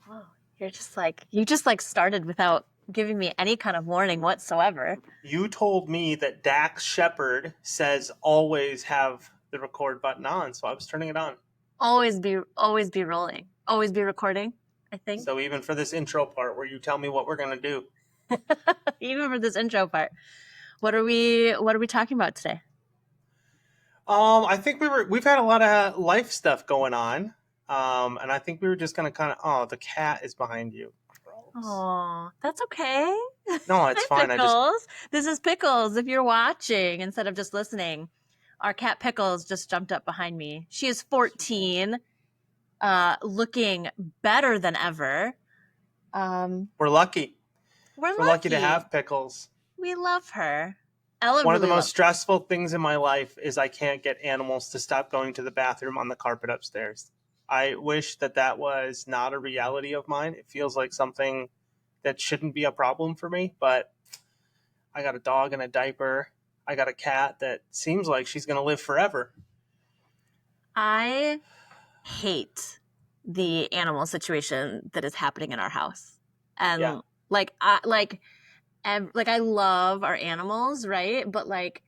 Oh, you just like started without giving me any kind of warning whatsoever. You told me that Dax Shepard says always have the record button on, so I was turning it on. Always be rolling. Always be recording, I think. So even for this intro part where you tell me what we're gonna do. Even for this intro part. What are we talking about today? I think we've had a lot of life stuff going on. And I think we were just gonna kind of the cat is behind you. Gross. Oh, that's okay. No, it's Hi, fine. I just Pickles. This is Pickles. If you're watching instead of just listening, our cat Pickles just jumped up behind me. She is 14, looking better than ever. we're lucky. We're We're lucky to lucky. have pickles. We love her. Ella One of the really most loves. stressful things in my life is I can't get animals to stop going to the bathroom on the carpet upstairs. I wish that was not a reality of mine. It feels like something that shouldn't be a problem for me, but I got a dog in a diaper. I got a cat that seems like she's going to live forever. I hate the animal situation that is happening in our house, Yeah. and like I love our animals, right? But like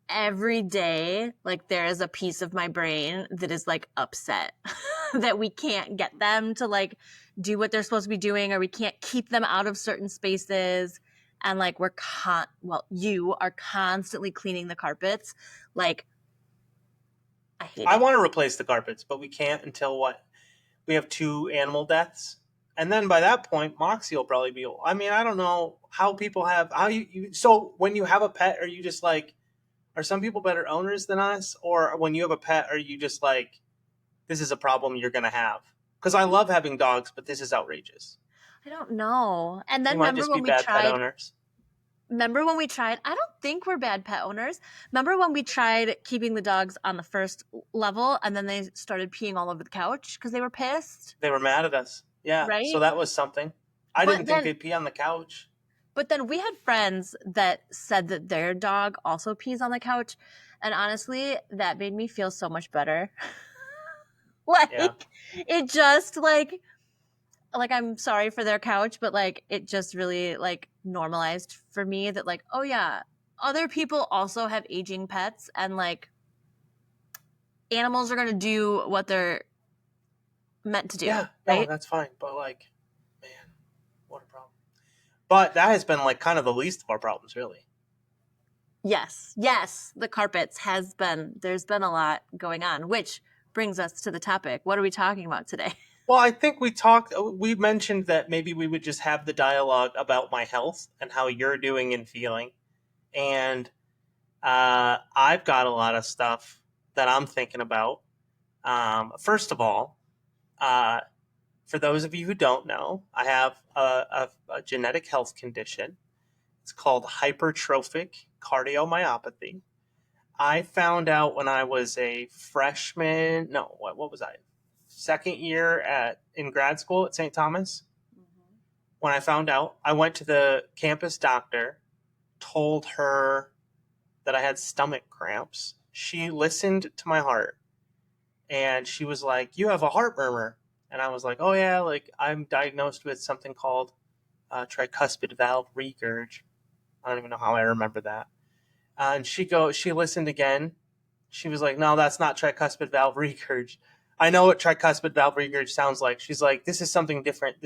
every day, like there is a piece of my brain that is like upset that we can't get them to like do what they're supposed to be doing, or we can't keep them out of certain spaces. And like you are constantly cleaning the carpets. Like, I hate I it. want to replace the carpets, but we can't until what? We have 2 animal deaths. And then by that point, Moxie will probably be. I mean, I don't know how people have how So when you have a pet, are you just like, are some people better owners than us, or when you have a pet, are you just like, this is a problem you're gonna have? Because I love having dogs, but this is outrageous. I don't know. And We then might just be bad pet owners. I don't think we're bad pet owners. Remember when we tried keeping the dogs on the first level and then they started peeing all over the couch because they were pissed, They were mad at us. Yeah, so right? that was something. I But didn't think then they'd pee on the couch. but then we had friends that said that their dog also pees on the couch, and honestly, that made me feel so much better. Yeah. Like it just like I'm sorry for their couch, but like it just really like normalized for me that like, oh yeah, other people also have aging pets, and like animals are going to do what they're meant to do, Yeah, no, right? that's fine. But like, man, what a problem. But that has been like kind of the least of our problems, really. Yes. Yes, the carpets has been there's been a lot going on, which brings us to the topic. What are we talking about today? Well, I think we mentioned that maybe we would just have the dialogue about my health and how you're doing and feeling. And I've got a lot of stuff that I'm thinking about. First of all, uh, for those of you who don't know, I have a genetic health condition. It's called hypertrophic cardiomyopathy. I found out when I was a freshman. No, what was I? Second year at in grad school at St. Thomas. When I found out, I went to the campus doctor, told her that I had stomach cramps. She listened to my heart and she was like, "You have a heart murmur." And I was like, "Oh yeah, like I'm diagnosed with something called tricuspid valve regurg." I don't even know how I remember that. And she listened again. She was like, "No, that's not tricuspid valve regurg. I know what tricuspid valve regurg sounds like." She's like, "This is something different.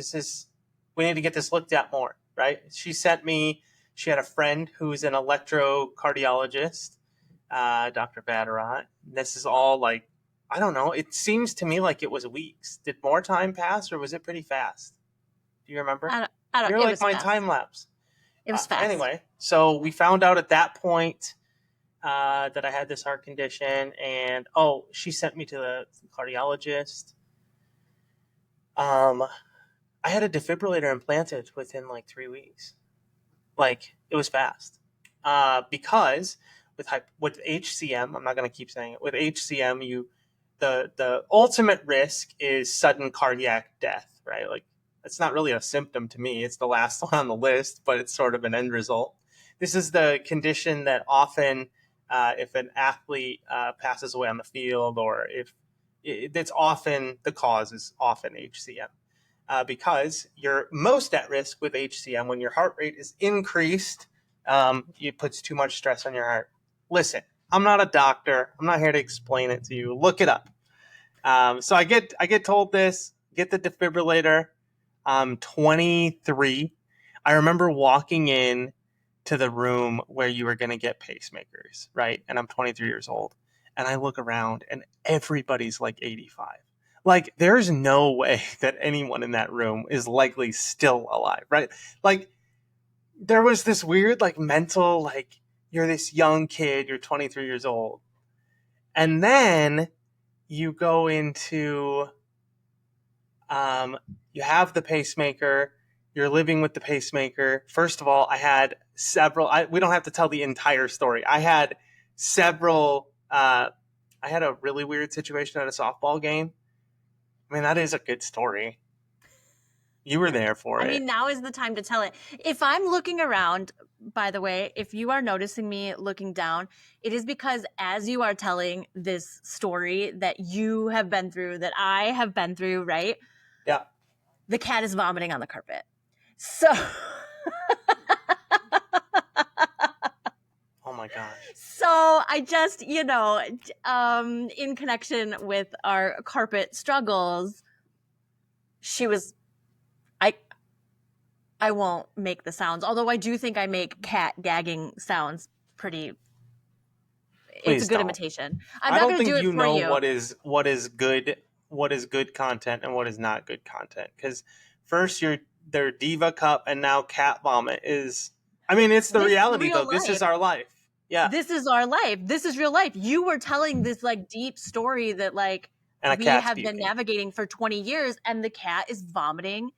We need to get this looked at more." Right? She had a friend who's an electrocardiologist, Dr. Badarat. This is all like, I don't know. It seems to me like it was weeks. Did more time pass or was it pretty fast? Do you remember? I don't You're it like was my fast. time lapse. It was fast. Anyway, so we found out at that point that I had this heart condition, and she sent me to the cardiologist. Um, I had a defibrillator implanted within like 3 weeks. Like it was fast, because with HCM, I'm not going to keep saying it. With HCM, the ultimate risk is sudden cardiac death, right? Like it's not really a symptom to me; it's the last one on the list, but it's sort of an end result. This is the condition that often, if an athlete passes away on the field, or if it's often the cause is often HCM. because you're most at risk with HCM when your heart rate is increased. It puts too much stress on your heart. Listen, I'm not a doctor. I'm not here to explain it to you. Look it up. So I get told this. Get the defibrillator. 23. I remember walking in to the room where you were going to get pacemakers, right? And I'm 23 years old. And I look around and everybody's like 85. Like, there's no way that anyone in that room is likely still alive, right? Like, there was this weird, like, mental, like, you're this young kid, you're 23 years old. And then you go into, you have the pacemaker, you're living with the pacemaker. First of all, I had several, we don't have to tell the entire story. I had several, I had a really weird situation at a softball game. I mean, that is a good story. You were there for it. I mean, now is the time to tell it. If I'm looking around, by the way, if you are noticing me looking down, it is because as you are telling this story that you have been through, that I have been through, right? Yeah. The cat is vomiting on the carpet. So... Oh my gosh. So I just, in connection with our carpet struggles, she was, I won't make the sounds, although I do think I make cat gagging sounds pretty. Please it's a good don't. imitation. I'm I not don't going to think do it you for know you. what is good content and what is not good content. Because first their diva cup and now cat vomit is. I mean, it's the This is reality real though. This is life. our life. Yeah. This is our life. This is real life. You were telling this like deep story that like And a we cat's have puking. been navigating for 20 years, and the cat is vomiting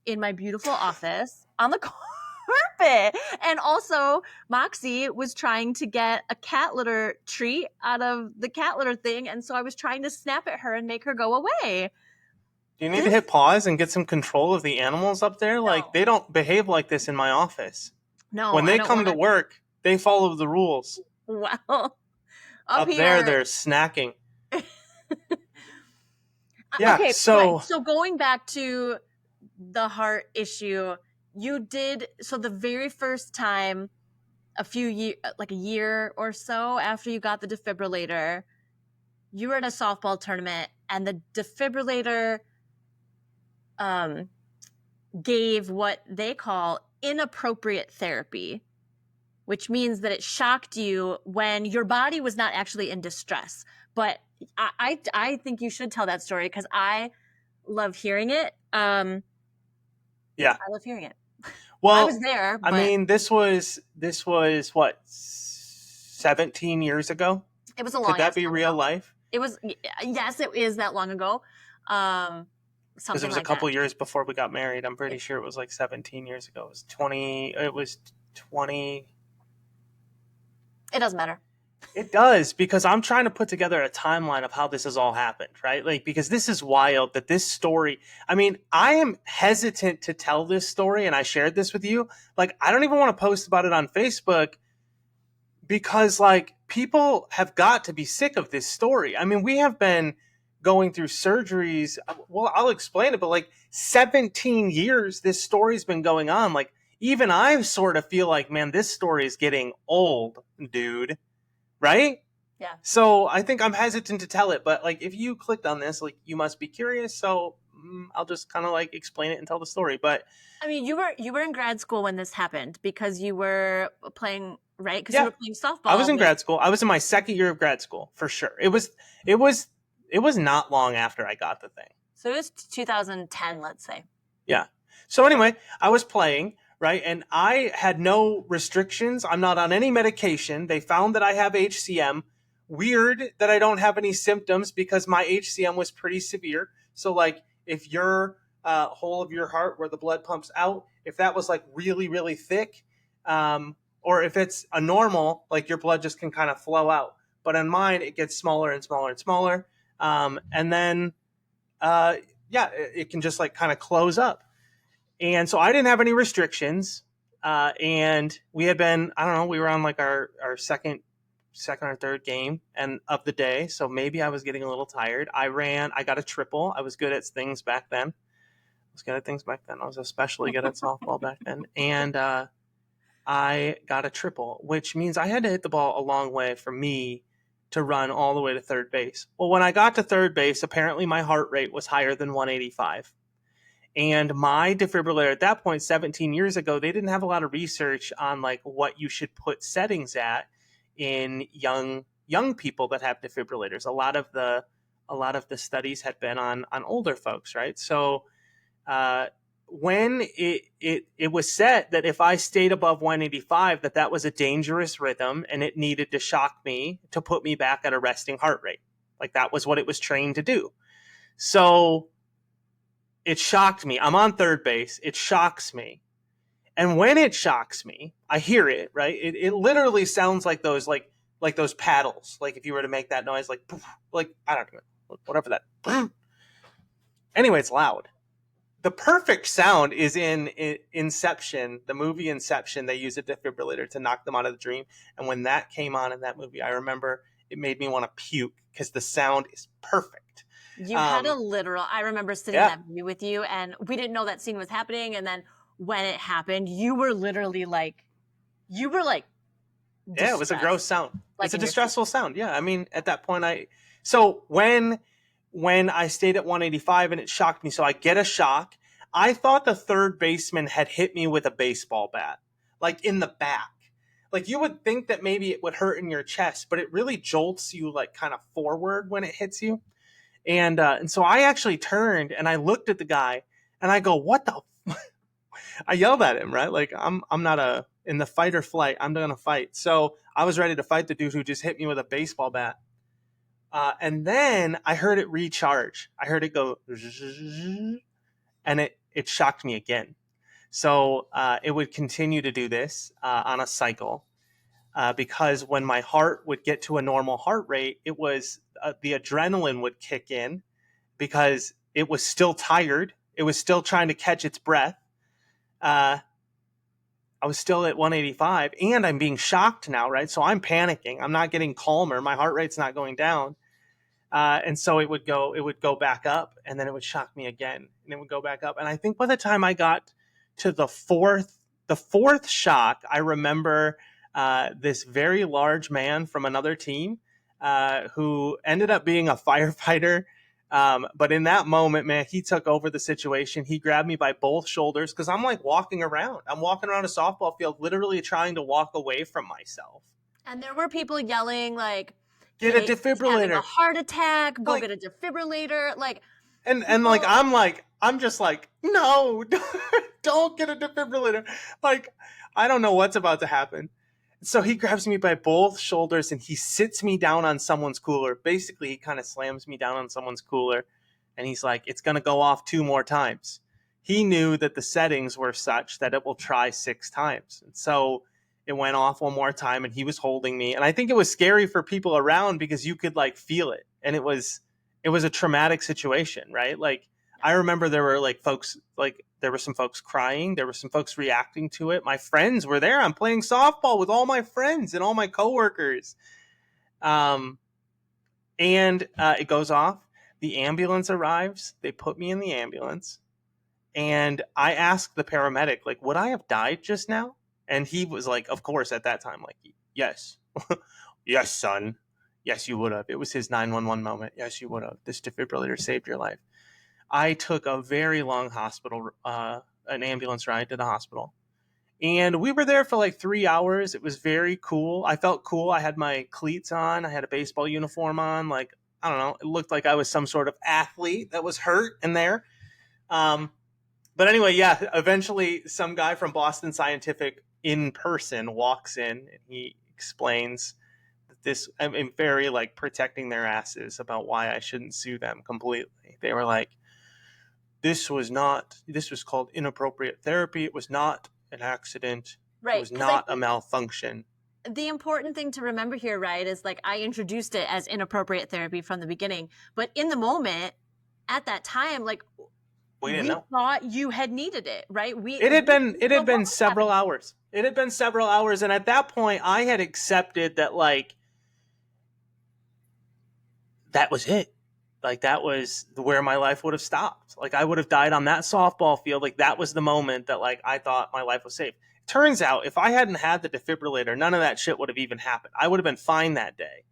in my beautiful office on the carpet. And also, Moxie was trying to get a cat litter treat out of the cat litter thing, and so I was trying to snap at her and make her go away. Do you need to hit pause and get some control of the animals up there? Like, they don't behave like this in my office. No, when they I don't come to work, they follow the rules. Well, up here, there, they're snacking. Yeah, okay, so going back to the heart issue, you did, so the very first time, a year or so after you got the defibrillator, you were at a softball tournament and the defibrillator gave what they call inappropriate therapy, which means that it shocked you when your body was not actually in distress. But I think you should tell that story because I love hearing it. Yeah, I love hearing it. Well, I was there. But I mean, this was what 17 years ago. It was a long. Could that be real life? It was. Yes, it is that long ago. Because it was a couple years before we got married. I'm pretty sure it was like 17 years ago. It was 20. It was 20. It doesn't matter. It does, because I'm trying to put together a timeline of how this has all happened, right? Like, because this is wild that this story, I mean, I am hesitant to tell this story, and I shared this with you. Like, I don't even want to post about it on Facebook because, like, people have got to be sick of this story. I mean, we have been going through surgeries. Well, I'll explain it, but like 17 years, this story's been going on. Like, even I sort of feel like, man, this story is getting old, dude. Right? Yeah. So I think I'm hesitant to tell it, but like if you clicked on this, like you must be curious. So I'll just kind of like explain it and tell the story. But I mean, you were in grad school when this happened because you were playing, right? Because you were playing softball. I was in grad school. I was in my second year of grad school for sure. It was not long after I got the thing. So it was 2010, let's say. Yeah. So anyway, I was playing. Right. And I had no restrictions. I'm not on any medication. They found that I have HCM. Weird that I don't have any symptoms because my HCM was pretty severe. So like if your hole of your heart where the blood pumps out, if that was like really, really thick, or if it's a normal, like your blood just can kind of flow out. But on mine, it gets smaller and smaller and smaller. And then, it can just like kind of close up. And so I didn't have any restrictions. And we had been, I don't know, we were on like our second or third game and of the day. So maybe I was getting a little tired. I got a triple. I was good at things back then. was good at things back then. I was especially good at softball back then. And I got a triple, which means I had to hit the ball a long way for me to run all the way to third base. Well, when I got to third base, apparently my heart rate was higher than 185. And my defibrillator at that point, 17 years ago, they didn't have a lot of research on like what you should put settings at in young people that have defibrillators. A lot of the studies had been on older folks, right? So when it was set that if I stayed above 185, that was a dangerous rhythm and it needed to shock me to put me back at a resting heart rate. Like that was what it was trained to do. So it shocked me. I'm on third base. It shocks me. And when it shocks me, I hear it, right? It literally sounds like those paddles. Like if you were to make that noise, like I don't know, whatever that. Anyway, it's loud. The perfect sound is in Inception, the movie Inception. They use a defibrillator to knock them out of the dream. And when that came on in that movie, I remember it made me want to puke because the sound is perfect. You had a literal, I remember sitting in that movie with you and we didn't know that scene was happening. And then when it happened, you were literally like, distressed. Yeah, it was a gross sound. Like it's a distressful sound. Yeah. I mean, at that point, so when I stayed at 185 and it shocked me, so I get a shock. I thought the third baseman had hit me with a baseball bat, like in the back. Like you would think that maybe it would hurt in your chest, but it really jolts you like kind of forward when it hits you. And so I actually turned and I looked at the guy and I go, what the? I yelled at him, right? Like I'm not in the fight or flight. I'm going to fight. So I was ready to fight the dude who just hit me with a baseball bat. And then I heard it recharge. I heard it go, and it shocked me again. So it would continue to do this on a cycle because when my heart would get to a normal heart rate, it was the adrenaline would kick in because it was still tired. It was still trying to catch its breath. I was still at 185 and I'm being shocked now, right? So I'm panicking. I'm not getting calmer. My heart rate's not going down. And so it would go back up and then it would shock me again and it would go back up. And I think by the time I got to the fourth shock, I remember this very large man from another team who ended up being a firefighter. But in that moment, man, he took over the situation. He grabbed me by both shoulders because I'm like walking around. I'm walking around a softball field, literally trying to walk away from myself. And there were people yelling like, get a defibrillator, having a heart attack, go get a defibrillator. Like, and like, I'm just like, no, don't get a defibrillator. Like, I don't know what's about to happen. So he grabs me by both shoulders and he sits me down on someone's cooler. Basically, he kind of slams me down on someone's cooler. And he's like, it's going to go off 2 more times. He knew that the settings were such that it will try 6 times. And so it went off 1 more time and he was holding me. And I think it was scary for people around because you could like feel it. And it was a traumatic situation, right? Like, I remember there were like folks, like there were some folks crying. There were some folks reacting to it. My friends were there. I'm playing softball with all my friends and all my coworkers. And it goes off. The ambulance arrives. They put me in the ambulance. And I asked the paramedic, like, would I have died just now? And he was like, of course, at that time, like, yes. Yes, son. Yes, you would have. It was his 911 moment. Yes, you would have. This defibrillator saved your life. I took a very long an ambulance ride to the hospital. And we were there for like 3 hours. It was very cool. I felt cool. I had my cleats on. I had a baseball uniform on. Like, I don't know. It looked like I was some sort of athlete that was hurt in there. But anyway, yeah, eventually some guy from Boston Scientific in person walks in and he explains this. I'm very like protecting their asses about why I shouldn't sue them completely. They were like, this was called inappropriate therapy. It was not an accident. Right. It was not a malfunction. The important thing to remember here, right, is like I introduced it as inappropriate therapy from the beginning. But in the moment, at that time, like we thought you had needed it, right? It had been several hours. It had been several hours. And at that point, I had accepted that like that was it. like that was where my life would have stopped. Like I would have died on that softball field. Like that was the moment that like I thought my life was safe. Turns out if I hadn't had the defibrillator, none of that shit would have even happened. I would have been fine that day.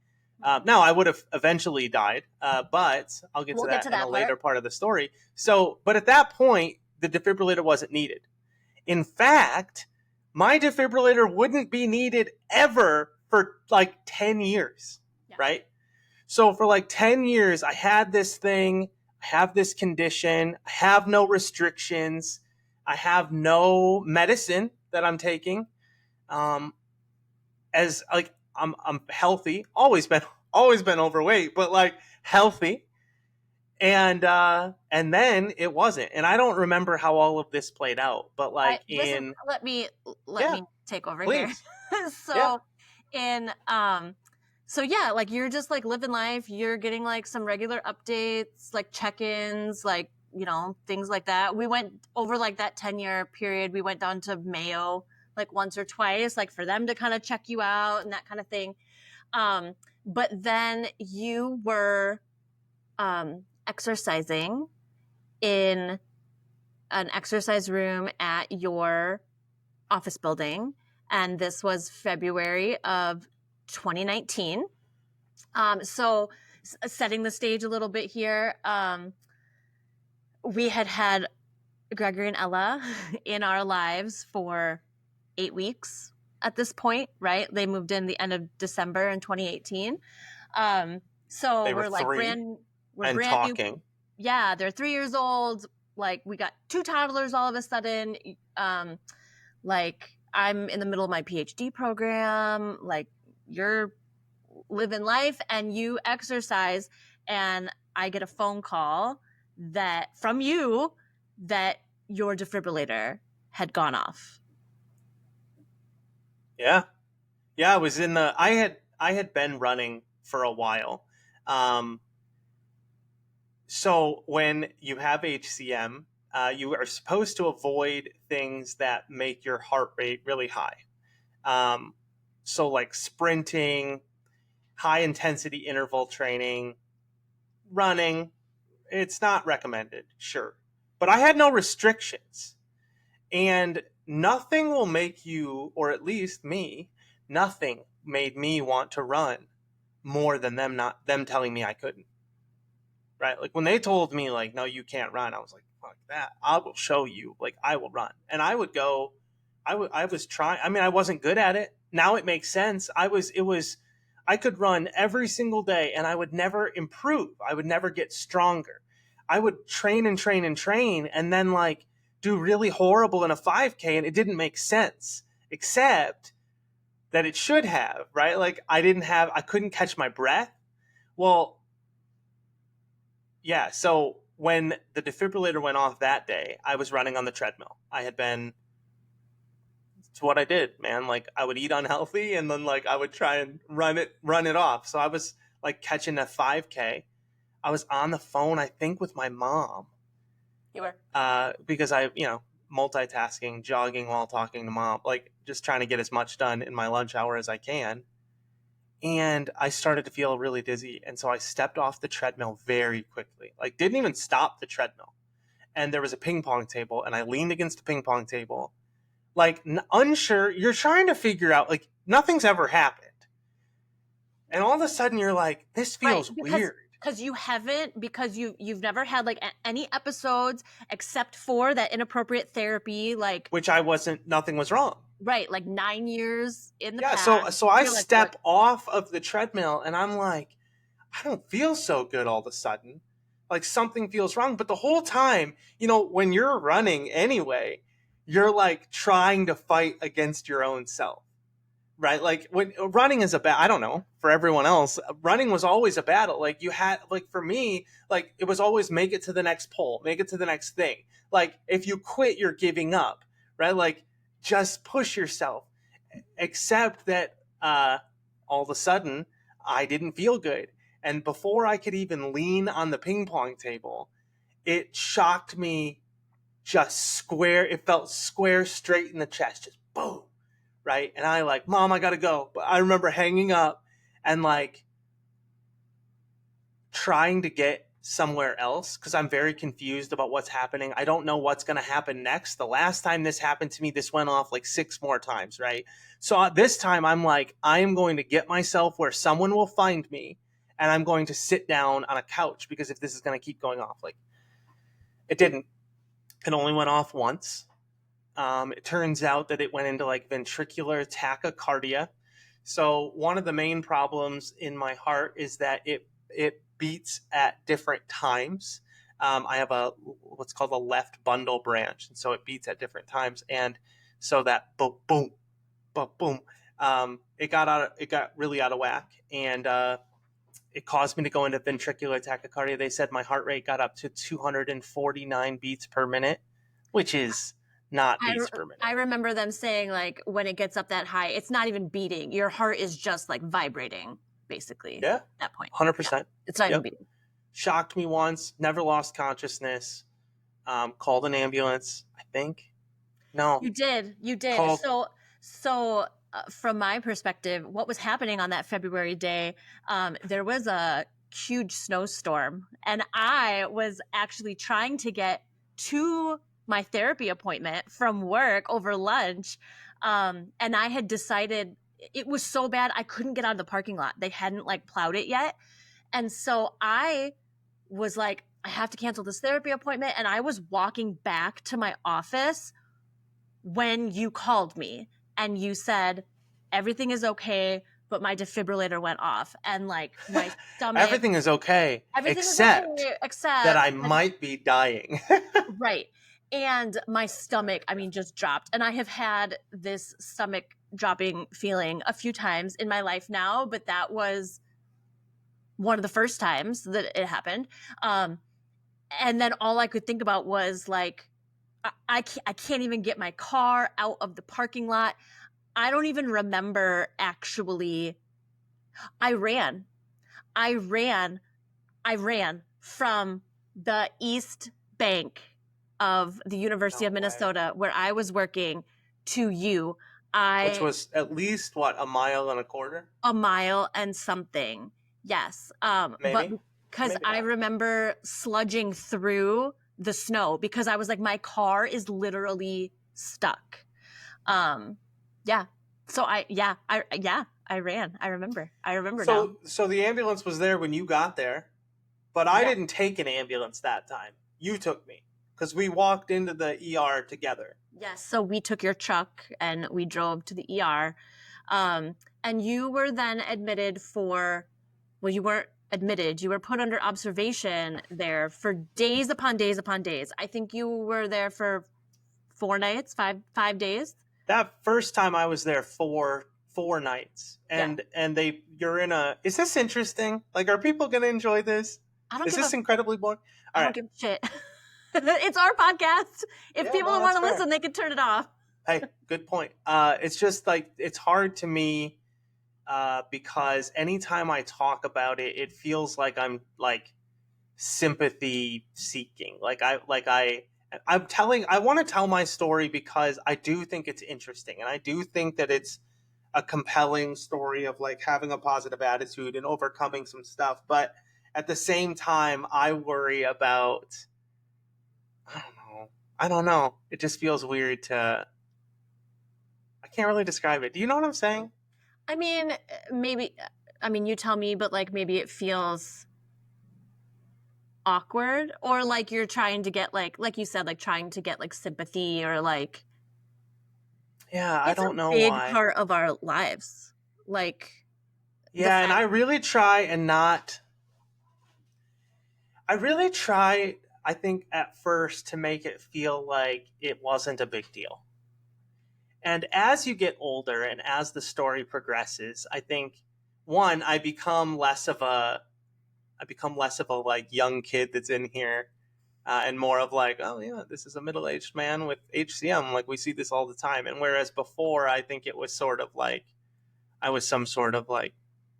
Now I would have eventually died, but I'll get We'll to get that to in a that later part. part of the story. So, but at that point, the defibrillator wasn't needed. In fact, my defibrillator wouldn't be needed ever for like 10 years, Yeah. right? So for like 10 years, I had this thing, I have this condition, I have no restrictions, I have no medicine that I'm taking. As like I'm healthy, always been overweight, but like healthy. And then it wasn't. And I don't remember how all of this played out, but like This is in let yeah, me take over here. please. Yeah. So in so yeah, like you're just like living life, you're getting like some regular updates, like check-ins, like, you know, things like that. We went over like that 10-year period, we went down to Mayo like once or twice, like for them to kind of check you out and that kind of thing. But then you were exercising in an exercise room at your office building, and this was February of 2019. So, setting the stage a little bit here, we had Gregory and Ella in our lives for 8 weeks at this point, right? They moved in the end of December in 2018. So They were three we're and brand new. talking. Yeah, they're 3 years old. Like we got 2 toddlers all of a sudden. Like I'm in the middle of my PhD program. Like you're living life and you exercise, and I get a phone call that from you that your defibrillator had gone off. Yeah. Yeah, I was in the I had been running for a while. Um so when you have HCM, you are supposed to avoid things that make your heart rate really high. Um, so like sprinting, high intensity interval training, running, it's not recommended, sure. But I had no restrictions. And nothing will make you, or at least me, nothing made me want to run more than them telling me I couldn't. Right? Like when they told me like, no, you can't run, I was like, fuck that. I will show you. Like I will run. And I would go, I was trying, I mean, I wasn't good at it. Now it makes sense. I could run every single day and I would never improve. I would never get stronger. I would train and train and train and then like do really horrible in a 5K and it didn't make sense, except that it should have, right? Like I couldn't catch my breath. Well, yeah, so when the defibrillator went off that day, I was running on the treadmill. It's what I did, man. Like I would eat unhealthy and then like I would try and run it off. So I was like catching a 5K. I was on the phone, I think, with my mom. You were. Because multitasking, jogging while talking to mom, like just trying to get as much done in my lunch hour as I can. And I started to feel really dizzy. And so I stepped off the treadmill very quickly, like didn't even stop the treadmill. And there was a ping pong table and I leaned against the ping pong table, like unsure. You're trying to figure out, like nothing's ever happened. And all of a sudden you're like, this Right, feels weird. because you've never had like any episodes except for that inappropriate therapy, like Which nothing was wrong. right, like 9 years in the Yeah, past. so I You're like, what? step off of the treadmill and I'm like, I don't feel so good all of a sudden. Like something feels wrong. But the whole time, when you're running anyway, you're like trying to fight against your own self. Right? Like when running is I don't know, for everyone else, running was always a battle. Like you had, like for me, like it was always make it to the next pole, make it to the next thing. Like if you quit, you're giving up, right? Like just push yourself. Except that all of a sudden, I didn't feel good. And before I could even lean on the ping pong table, it shocked me just square. It felt square straight in the chest, just boom, right? And I like, Mom, I gotta go. But I remember hanging up and like trying to get somewhere else because I'm very confused about what's happening. I don't know what's going to happen next. The last time this happened to me, this went off like 6 more times, right? So this time I'm like, I am going to get myself where someone will find me and I'm going to sit down on a couch because if this is going to keep going off, like it didn't. It only went off once. It turns out that it went into like ventricular tachycardia. So one of the main problems in my heart is that it beats at different times. I have a what's called a left bundle branch, and so it beats at different times. And so that boom, boom, boom, boom, it got really out of whack, and it caused me to go into ventricular tachycardia. They said my heart rate got up to 249 beats per minute, which is not beats per minute. I remember them saying like when it gets up that high, it's not even beating. Your heart is just like vibrating, basically. Yeah, at that point. 100%. Yeah. It's not even beating. Shocked me once. Never lost consciousness. Called an ambulance. I think. No, you did. Called... So from my perspective, what was happening on that February day? There was a huge snowstorm, and I was actually trying to get to my therapy appointment from work over lunch. And I had decided it was so bad I couldn't get out of the parking lot. They hadn't like plowed it yet. And so I was like, I have to cancel this therapy appointment. And I was walking back to my office when you called me and you said, everything is okay, but my defibrillator went off. And like my stomach. Everything is okay. Except that I might be dying. Right. And my stomach, I mean, just dropped. And I have had this stomach dropping feeling a few times in my life now, but that was one of the first times that it happened. And then all I could think about was like, I can't even get my car out of the parking lot. I don't even remember actually. I ran from the East Bank of the University of Minnesota where I was working to you. Which was at least what, a mile and a quarter? A mile and something. Yes. Maybe. But because I remember sludging through the snow because I was like, my car is literally stuck. Yeah. So I ran. I remember now. So the ambulance was there when you got there, but I didn't take an ambulance that time. You took me because we walked into the ER together. Yes. So we took your truck and we drove to the ER. And you were then admitted for, well, you weren't admitted. You were put under observation there for days upon days upon days. I think you were there for 4 nights, 5 days. That first time I was there 4 nights, and you're in a. Is this interesting? Like, are people going to enjoy this? Is this incredibly boring? I don't give a shit. It's our podcast. If people don't want to listen, they can turn it off. Hey, good point. It's just like it's hard to me because anytime I talk about it, it feels like I'm like sympathy seeking. I want to tell my story because I do think it's interesting, and I do think that it's a compelling story of like having a positive attitude and overcoming some stuff. But at the same time, I worry about. I don't know. It just feels weird to. I can't really describe it. Do you know what I'm saying? I mean, maybe. I mean, you tell me, but like maybe it feels awkward, or like you're trying to get like you said, like trying to get like sympathy or like. Yeah, I don't know why. It's a big part of our lives, like. Yeah, and I really try and not. I really try. I think at first to make it feel like it wasn't a big deal. And as you get older and as the story progresses, I think one, I become less of a like young kid that's in here, and more of like, oh yeah, this is a middle-aged man with HCM. Like we see this all the time. And whereas before, I think it was sort of like I was some sort of like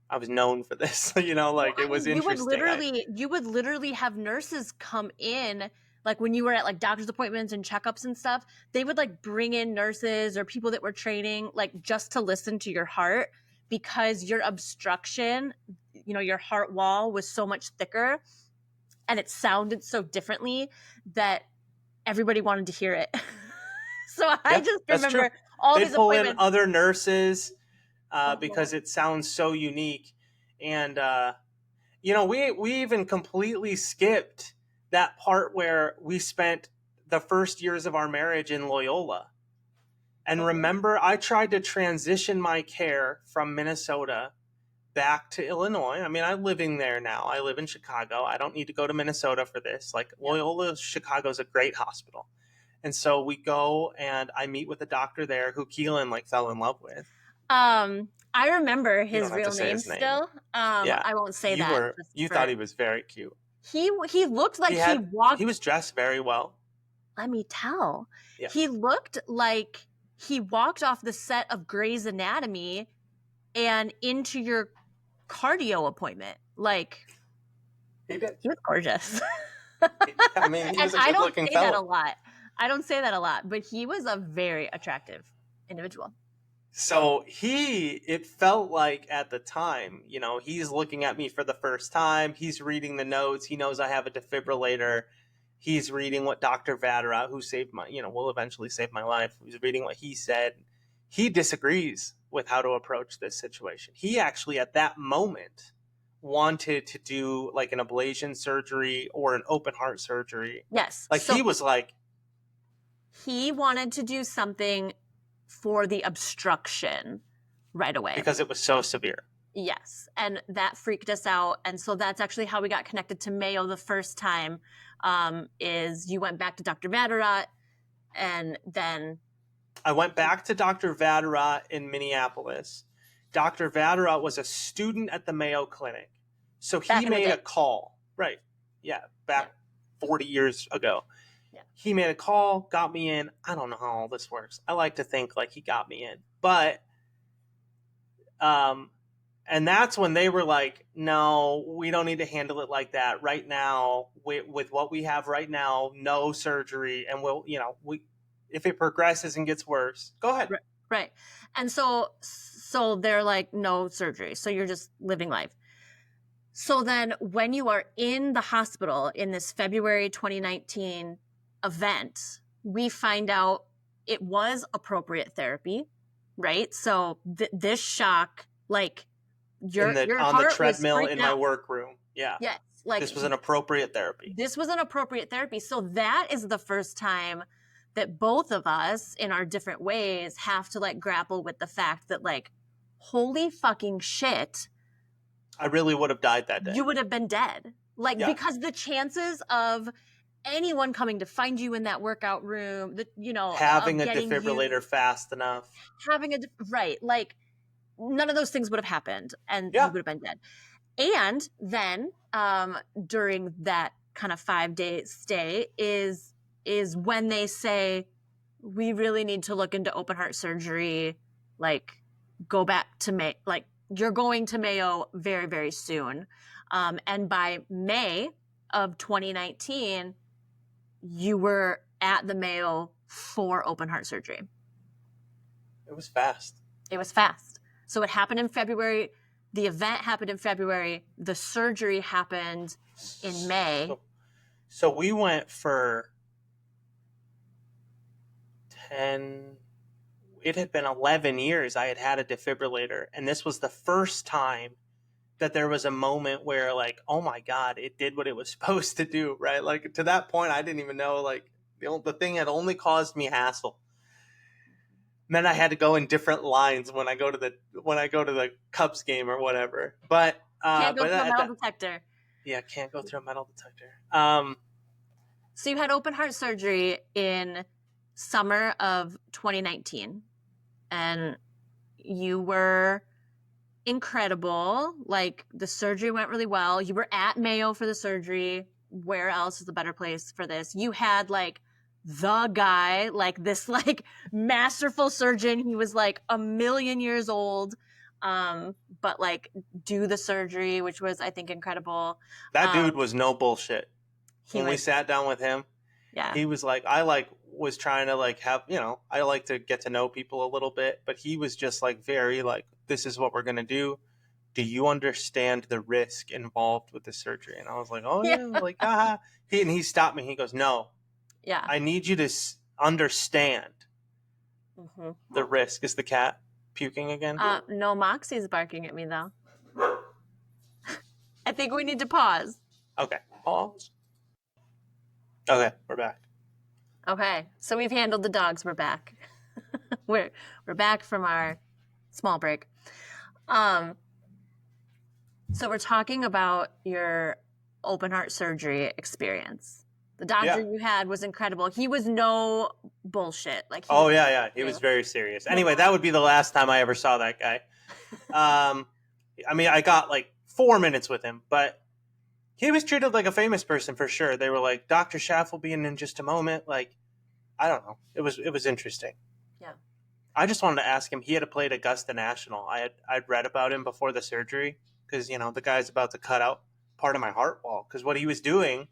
I was known for this, you know, like it was interesting. You would literally have nurses come in, like when you were at like doctor's appointments and checkups and stuff, they would like bring in nurses or people that were training, like just to listen to your heart because your obstruction, you know, your heart wall was so much thicker. and it sounded so differently that everybody wanted to hear it. So I Yeah, just that's true. remember all They these pull in appointments. other nurses Uh-huh. because it sounds so unique. And, we even completely skipped that part where we spent the first years of our marriage in Loyola. And Uh-huh. remember, I tried to transition my care from Minnesota back to Illinois. I mean, I'm living there now. I live in Chicago. I don't need to go to Minnesota for this. Like, Yep. Loyola, Chicago is a great hospital. And so we go and I meet with a doctor there who Keelin like fell in love with. I remember You don't his have to real say name his name. still. Yeah. I won't say that just You thought for he was very cute. he looked like he He walked. was dressed very well. Let me tell. Yeah. He looked like he walked off the set of Grey's Anatomy and into your cardio appointment. Like, He did. he was gorgeous. I mean, he And was a I good don't looking say that a fellow. lot. I don't say that a lot, but he was a very attractive individual. So it felt like at the time, he's looking at me for the first time. He's reading the notes. He knows I have a defibrillator. He's reading what Dr. Vadera, who saved will eventually save my life, who's reading what he said. He disagrees with how to approach this situation. He actually, at that moment, wanted to do like an ablation surgery or an open heart surgery. Yes. Like So he was like, he wanted to do something for the obstruction right away. because it was so severe. Yes. And that freaked us out. And so that's actually how we got connected to Mayo the first time, is you went back to Dr. Vatterat, and then I went back to Dr. Vadera in Minneapolis. Dr. Vadera was a student at the Mayo Clinic. So back he in the made day. a call. Right. Yeah. Back 40 years ago. Yeah. He made a call, got me in. I don't know how all this works. I like to think like he got me in. But and that's when they were like, no, we don't need to handle it like that right now. With what we have right now, no surgery, and if it progresses and gets worse, go ahead. Right. And so they're like, no surgery. So you're just living life. So then when you are in the hospital in this February 2019 event, we find out it was appropriate therapy, right? So this shock, like your On the heart was treadmill in freaked my out. workroom. Yeah. Yes. Like, This was an appropriate therapy. this was an appropriate therapy. So that is the first time that both of us in our different ways have to like grapple with the fact that like, holy fucking shit, I really would have died that day. you would have been dead. Like, Yeah. because the chances of anyone coming to find you in that workout room, Having a getting defibrillator fast enough. right, like none of those things would have happened, and Yeah. you would have been dead. And then during that kind of 5-day stay is when they say, we really need to look into open heart surgery, like go back to May, like you're going to Mayo very, very soon. And by May of 2019, you were at the Mayo for open heart surgery. It was fast. It was fast. So it happened in February. The event happened in February. The surgery happened in May. So we went for 10. It had been 11 years I had had a defibrillator. And this was the first time that there was a moment where like, oh my God, it did what it was supposed to do, right? Like to that point, I didn't even know, like the thing had only caused me hassle. Meant I had to go in different lines when I go to the Cubs game or whatever. But can't go through a metal detector. Yeah, can't go through a metal detector. So you had open heart surgery in summer of 2019, and you were incredible. Like, the surgery went really well. You were at Mayo for the surgery. Where else is a better place for this? You had like the guy, like this like masterful surgeon. He was like 1,000,000 years old, but like do the surgery, which was, I think, incredible. That dude was no bullshit. When we sat down with him, yeah, he was like, was trying to like have, I like to get to know people a little bit, but he was just like very like, this is what we're gonna do. do you understand the risk involved with the surgery? And I was like, oh Yeah. yeah, like he stopped me. He goes, no, Yeah. I need you to understand Mm-hmm. the risk. Is the cat puking again? No, Moxie's barking at me though. I think we need to pause. Okay, pause. Okay, we're back. Okay, so we've handled the dogs. We're back. we're back from our small break. So we're talking about your open heart surgery experience. The doctor Yeah. you had was incredible. He was no bullshit. Like he Oh was. yeah. He was very serious. Anyway, that would be the last time I ever saw that guy. I mean, I got like 4 minutes with him, but he was treated like a famous person for sure. They were like, Dr. Schaff will be in just a moment. Like, I don't know. It was interesting. Yeah. I just wanted to ask him. He had played Augusta National. I'd read about him before the surgery because the guy's about to cut out part of my heart wall. Because what he was doing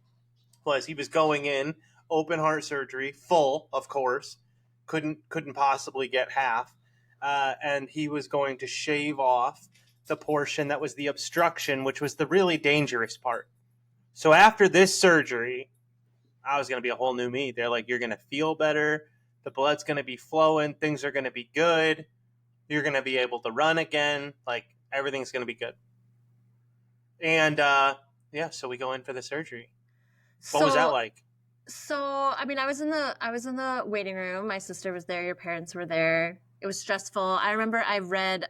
was he was going in open heart surgery, full, of course, couldn't possibly get half, and he was going to shave off the portion that was the obstruction, which was the really dangerous part. So after this surgery, I was going to be a whole new me. They're like, you're going to feel better. The blood's going to be flowing. Things are going to be good. You're going to be able to run again. Like, everything's going to be good. And, yeah, so we go in for the surgery. What was that like? So, I mean, I was in the waiting room. My sister was there. Your parents were there. It was stressful. I remember I read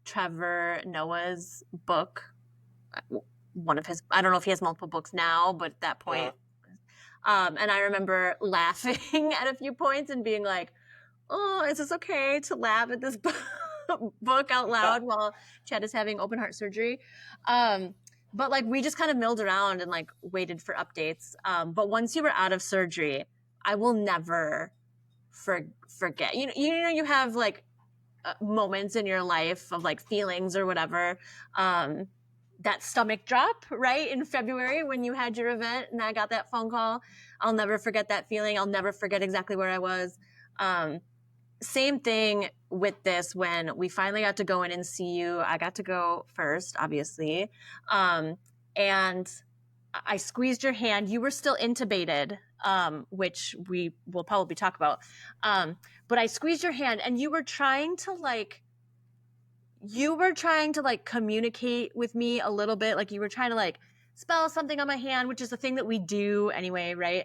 Trevor Noah's book. One of his, I don't know if he has multiple books now, but at that point, and I remember laughing at a few points and being like, oh, is this okay to laugh at this book out loud while Chad is having open heart surgery? But like we just kind of milled around and like waited for updates. But once you were out of surgery, I will never forget. You have like moments in your life of like feelings or whatever. That stomach drop, right, in February when you had your event and I got that phone call. I'll never forget that feeling. I'll never forget exactly where I was. Same thing with this when we finally got to go in and see you. I got to go first, obviously. And I squeezed your hand. You were still intubated, which we will probably talk about. But I squeezed your hand and you were trying to communicate with me a little bit. Like you were trying to like spell something on my hand, which is the thing that we do anyway, right?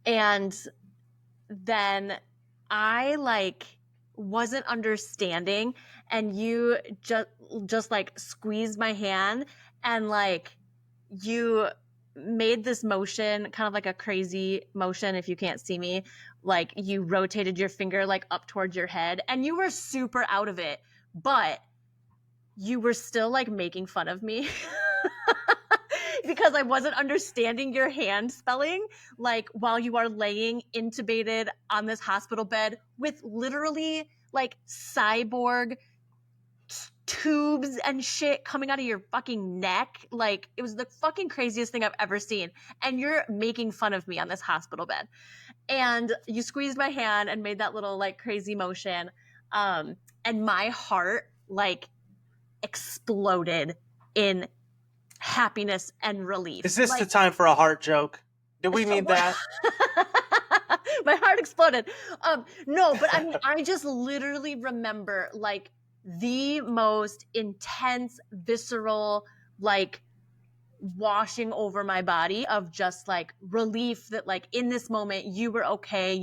And then I like wasn't understanding and you just like squeezed my hand and like you made this motion, kind of like a crazy motion if you can't see me, like you rotated your finger like up towards your head and you were super out of it, but you were still like making fun of me because I wasn't understanding your hand spelling, like while you are laying intubated on this hospital bed with literally like cyborg tubes and shit coming out of your fucking neck. Like it was the fucking craziest thing I've ever seen. And you're making fun of me on this hospital bed. And you squeezed my hand and made that little like crazy motion. And my heart like exploded in happiness and relief. Is this like, the time for a heart joke? Do we need that? My heart exploded. No, but I mean, I just literally remember like the most intense, visceral, like washing over my body of just like relief that like in this moment you were okay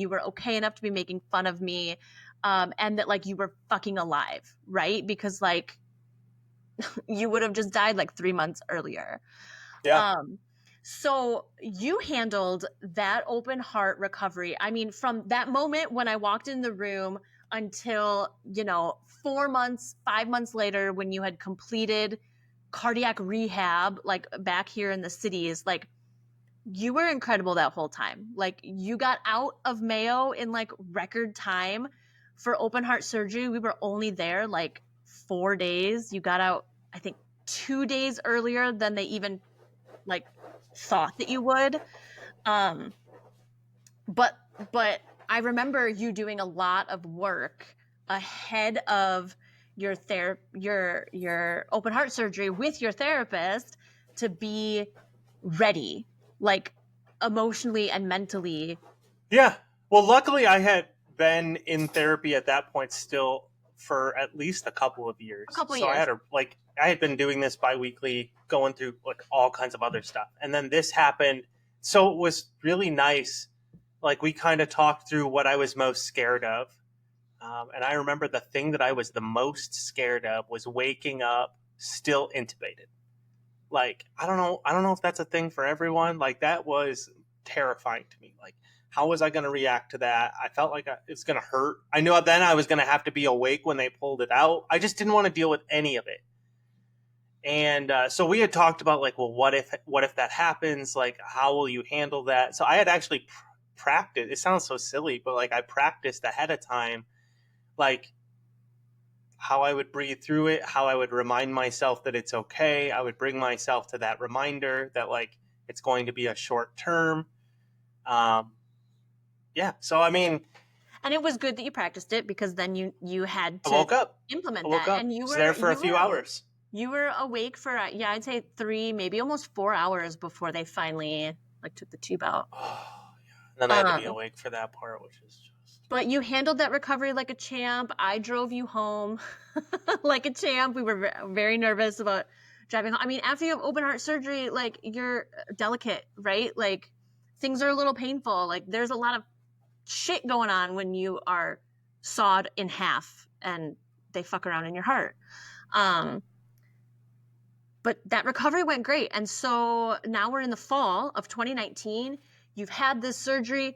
enough to be making fun of me, and that like you were fucking alive, right? Because like you would have just died like 3 months earlier. Yeah. So you handled that open heart recovery. I mean, from that moment when I walked in the room until, 4 months, 5 months later, when you had completed cardiac rehab, like back here in the cities, like you were incredible that whole time. Like you got out of Mayo in like record time for open heart surgery. We were only there like 4 days. You got out, I think, 2 days earlier than they even like thought that you would. But I remember you doing a lot of work ahead of your open heart surgery with your therapist to be ready, like emotionally and mentally. Yeah. Well, luckily I had been in therapy at that point still for at least a couple of years. A couple So I years. had been doing this biweekly, going through like all kinds of other stuff. And then this happened. So it was really nice. Like we kind of talked through what I was most scared of. And I remember the thing that I was the most scared of was waking up still intubated. Like, I don't know if that's a thing for everyone. Like that was terrifying to me. Like, how was I going to react to that? I felt like it's going to hurt. I knew then I was going to have to be awake when they pulled it out. I just didn't want to deal with any of it. And so we had talked about like, well, what if that happens? Like, how will you handle that? So I had actually practiced. It sounds so silly, but like I practiced ahead of time, like how I would breathe through it, how I would remind myself that it's okay. I would bring myself to that reminder that like it's going to be a short term. Yeah. So I mean, And it was good that you practiced it, because then you had I to woke up. implement I woke that, up. and you Was were there for a few hours. You were awake for I'd say 3, maybe almost 4 hours before they finally like took the tube out. Oh, yeah. And then I had to be awake for that part, which is just. But you handled that recovery like a champ. I drove you home like a champ. We were very nervous about driving home. I mean, after you have open heart surgery, like you're delicate, right? Like things are a little painful. Like there's a lot of shit going on when you are sawed in half and they fuck around in your heart. But that recovery went great. And so now we're in the fall of 2019. You've had this surgery.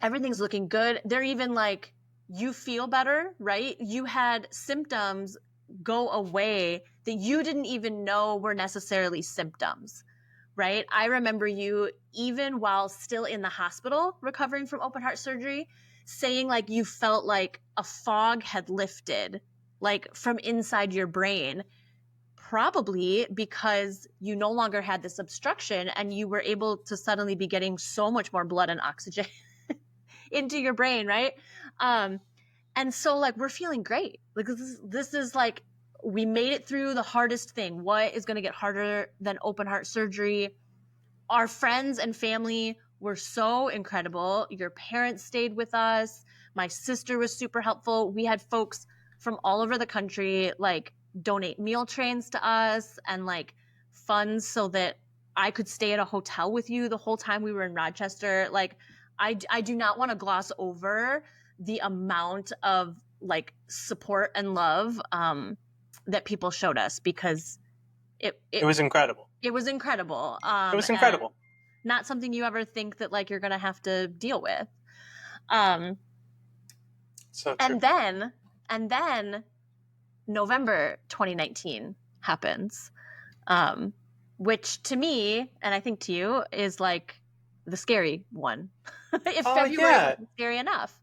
Everything's looking good. They're even like, you feel better, right? You had symptoms go away that you didn't even know were necessarily symptoms, right? I remember you, even while still in the hospital recovering from open heart surgery, saying like you felt like a fog had lifted, like from inside your brain, probably because you no longer had this obstruction and you were able to suddenly be getting so much more blood and oxygen into your brain, right? And so like we're feeling great. Like this is like we made it through the hardest thing. What is going to get harder than open heart surgery? Our friends and family were so incredible. Your parents stayed with us. My sister was super helpful. We had folks from all over the country like donate meal trains to us and like funds so that I could stay at a hotel with you the whole time we were in Rochester. Like I do not want to gloss over the amount of like support and love that people showed us, because it was incredible. It was incredible. It was incredible. Not something you ever think that like you're gonna have to deal with. So true. And then November 2019 happens, which to me, and I think to you, is like the scary one. If February wasn't scary enough.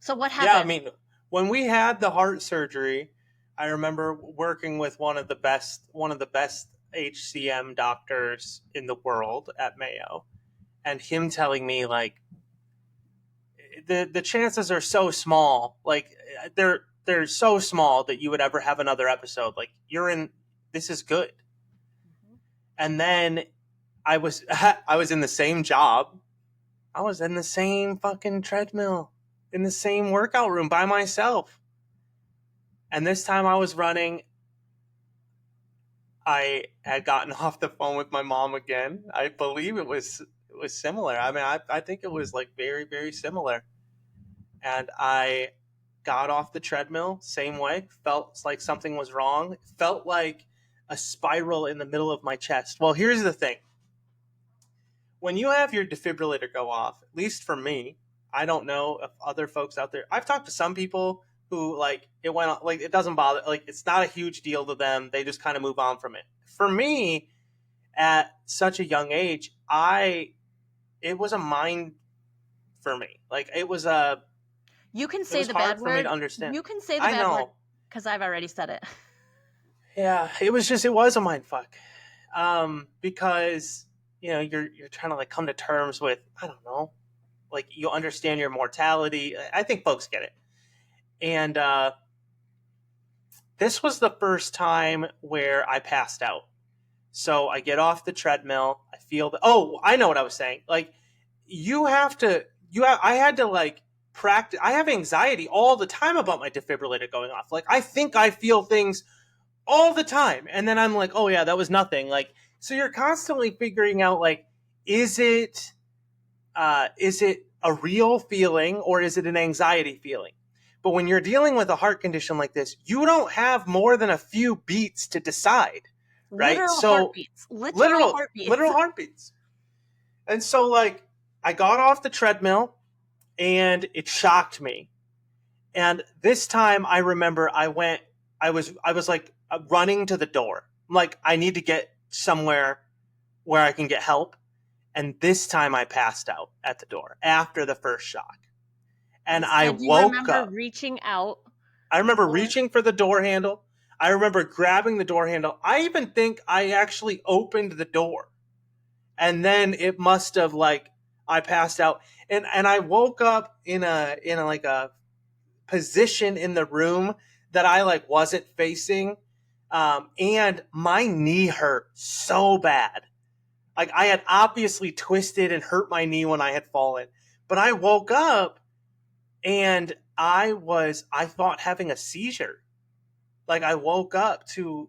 So what happened? Yeah, I mean, when we had the heart surgery, I remember working with one of the best HCM doctors in the world at Mayo, and him telling me like the chances are so small, like they're so small that you would ever have another episode. Like this is good. Mm-hmm. And then I was in the same job. I was in the same fucking treadmill, in the same workout room by myself. And this time I was running. I had gotten off the phone with my mom again. I believe it was similar. I mean, I think it was like very, very similar. And I got off the treadmill, same way. Felt like something was wrong. Felt like a spiral in the middle of my chest. Well, here's the thing. When you have your defibrillator go off, at least for me, I don't know if other folks out there, I've talked to some people who like it went on, like it doesn't bother, like it's not a huge deal to them. They just kind of move on from it. For me, at such a young age, it was a mind for me. Like it was a. You can say the bad word. For me to understand. You can say the bad word because I've already said it. Yeah, it was a mind fuck, because you're trying to like come to terms with, I don't know, like you understand your mortality. I think folks get it. And this was the first time where I passed out. So I get off the treadmill. I feel oh, I know what I was saying. Like, I had to like practice. I have anxiety all the time about my defibrillator going off. Like, I think I feel things all the time. And then I'm like, oh yeah, that was nothing. Like, so you're constantly figuring out, like, is it a real feeling or is it an anxiety feeling? But when you're dealing with a heart condition like this, you don't have more than a few beats to decide, right? Literal So heartbeats. Literal heartbeats. literal heartbeats. And so, like, I got off the treadmill and it shocked me. And this time I remember I was like running to the door. I'm like, I need to get somewhere where I can get help. And this time I passed out at the door after the first shock. And I Instead, you woke remember up. reaching out. I remember reaching for the door handle. I remember grabbing the door handle. I even think I actually opened the door. And then it must have, like, I passed out. And I woke up in a like a position in the room that I like wasn't facing. And my knee hurt so bad. Like, I had obviously twisted and hurt my knee when I had fallen. But I woke up and I thought having a seizure. Like, I woke up to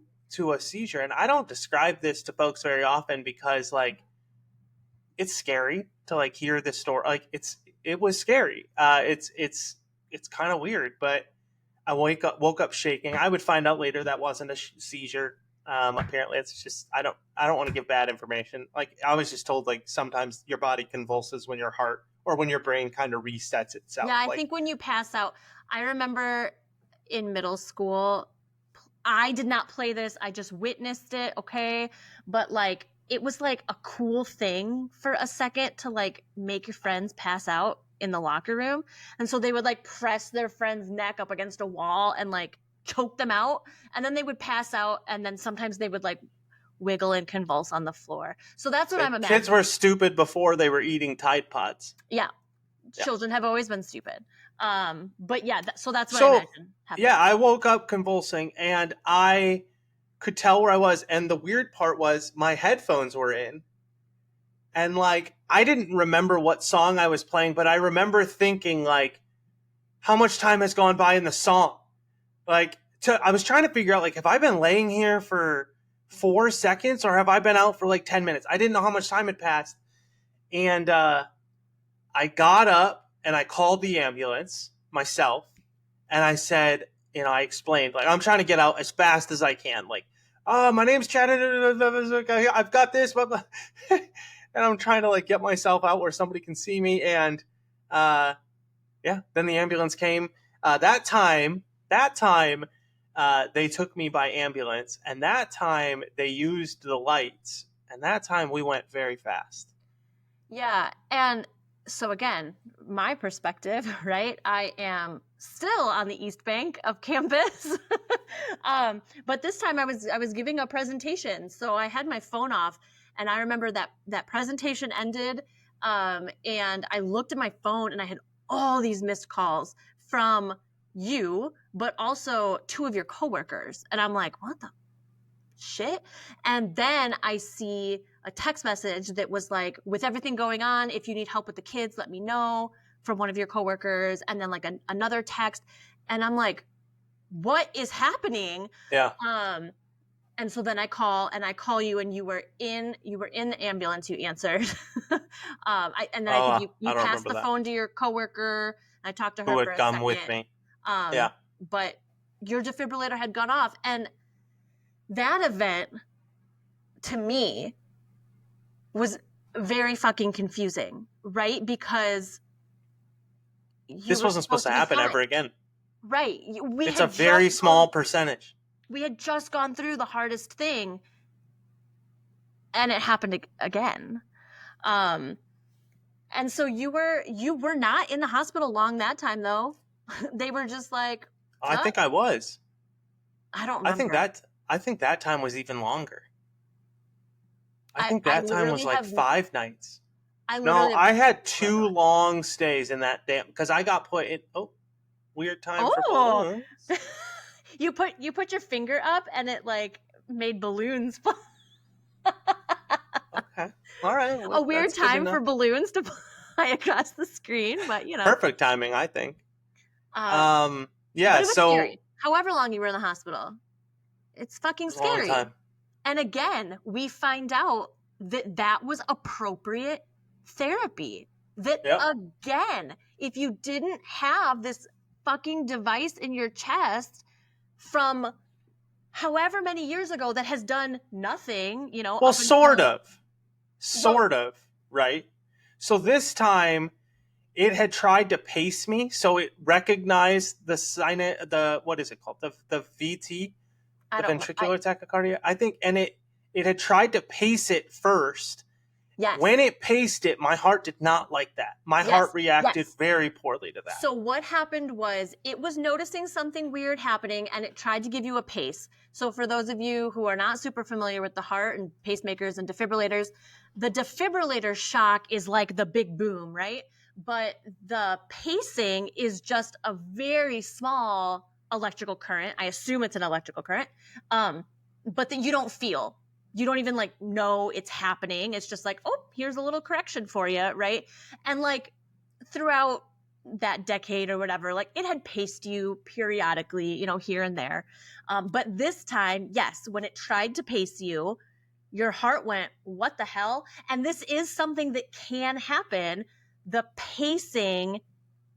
a seizure. And I don't describe this to folks very often because, like, it's scary to, like, hear this story. Like, it was scary. It's kind of weird, but I woke up shaking. I would find out later that wasn't a seizure. Apparently it's just, I don't want to give bad information. Like, I was just told, like, sometimes your body convulses when your heart or when your brain kind of resets itself. Yeah, I think when you pass out, I remember in middle school, I did not play this. I just witnessed it. Okay. But like, it was like a cool thing for a second to like make your friends pass out in the locker room. And so they would like press their friend's neck up against a wall and like choke them out, and then they would pass out, and then sometimes they would like wiggle and convulse on the floor. So that's what I'm imagining. Kids were stupid before they were eating Tide Pods. Yeah. Children have always been stupid. But yeah, so that's what I imagine happened. Yeah, I woke up convulsing and I could tell where I was, and the weird part was my headphones were in. And like, I didn't remember what song I was playing, but I remember thinking, like, how much time has gone by in the song? Like, I was trying to figure out, like, have I been laying here for 4 seconds or have I been out for like 10 minutes? I didn't know how much time had passed. And I got up and I called the ambulance myself. And I said, I explained, like, I'm trying to get out as fast as I can. Like, my name's Chad. I've got this. And I'm trying to, like, get myself out where somebody can see me. And then the ambulance came. That time, they took me by ambulance, and that time they used the lights, and that time we went very fast. Yeah, and so again, my perspective, right? I am still on the East Bank of campus, but this time I was giving a presentation, so I had my phone off, and I remember that presentation ended, and I looked at my phone, and I had all these missed calls from you, but also 2 of your coworkers. And I'm like, what the shit? And then I see a text message that was like, with everything going on, if you need help with the kids, let me know, from one of your coworkers. And then like another text. And I'm like, what is happening? Yeah. And so then I call you, and you were in the ambulance. You answered. I think you passed the phone to your coworker. I talked to her who for had a come second. with me. Yeah. But your defibrillator had gone off, and that event to me was very fucking confusing, right? Because this wasn't supposed to happen ever again. Right. It's a very small percentage. We had just gone through the hardest thing, and it happened again. And so you were not in the hospital long that time, though. They were just like, I think I was. I don't remember. I think that time was even longer. I think that time was like 5 nights. I had 2 long stays in that damn, because I got put in weird time for balloons. You put your finger up and it like made balloons. Okay. All right. A Well, weird that's good to time know. for balloons to fly across the screen, but Perfect timing, I think. Um, but Yeah, it was so scary. However long you were in the hospital, it's fucking it was a long scary. time. And again, we find out that was appropriate therapy. That Yep. again, if you didn't have this fucking device in your chest from however many years ago that has done nothing, Well, up until well, sort of, right? So this time it had tried to pace me, so it recognized the sign, the what is it called, the VT, I the don't know. ventricular tachycardia, I think, and it had tried to pace it first. Yes. When it paced it, my heart did not like that. My heart reacted very poorly to that. So what happened was it was noticing something weird happening and it tried to give you a pace. So for those of you who are not super familiar with the heart and pacemakers and defibrillators, the defibrillator shock is like the big boom, right? But the pacing is just a very small electrical current. I assume it's an electrical current, but that you don't feel. You don't even like know it's happening. It's just like, oh, here's a little correction for you, right? And like throughout that decade or whatever, like it had paced you periodically, here and there. But this time, yes, when it tried to pace you, your heart went, what the hell? And this is something that can happen. The pacing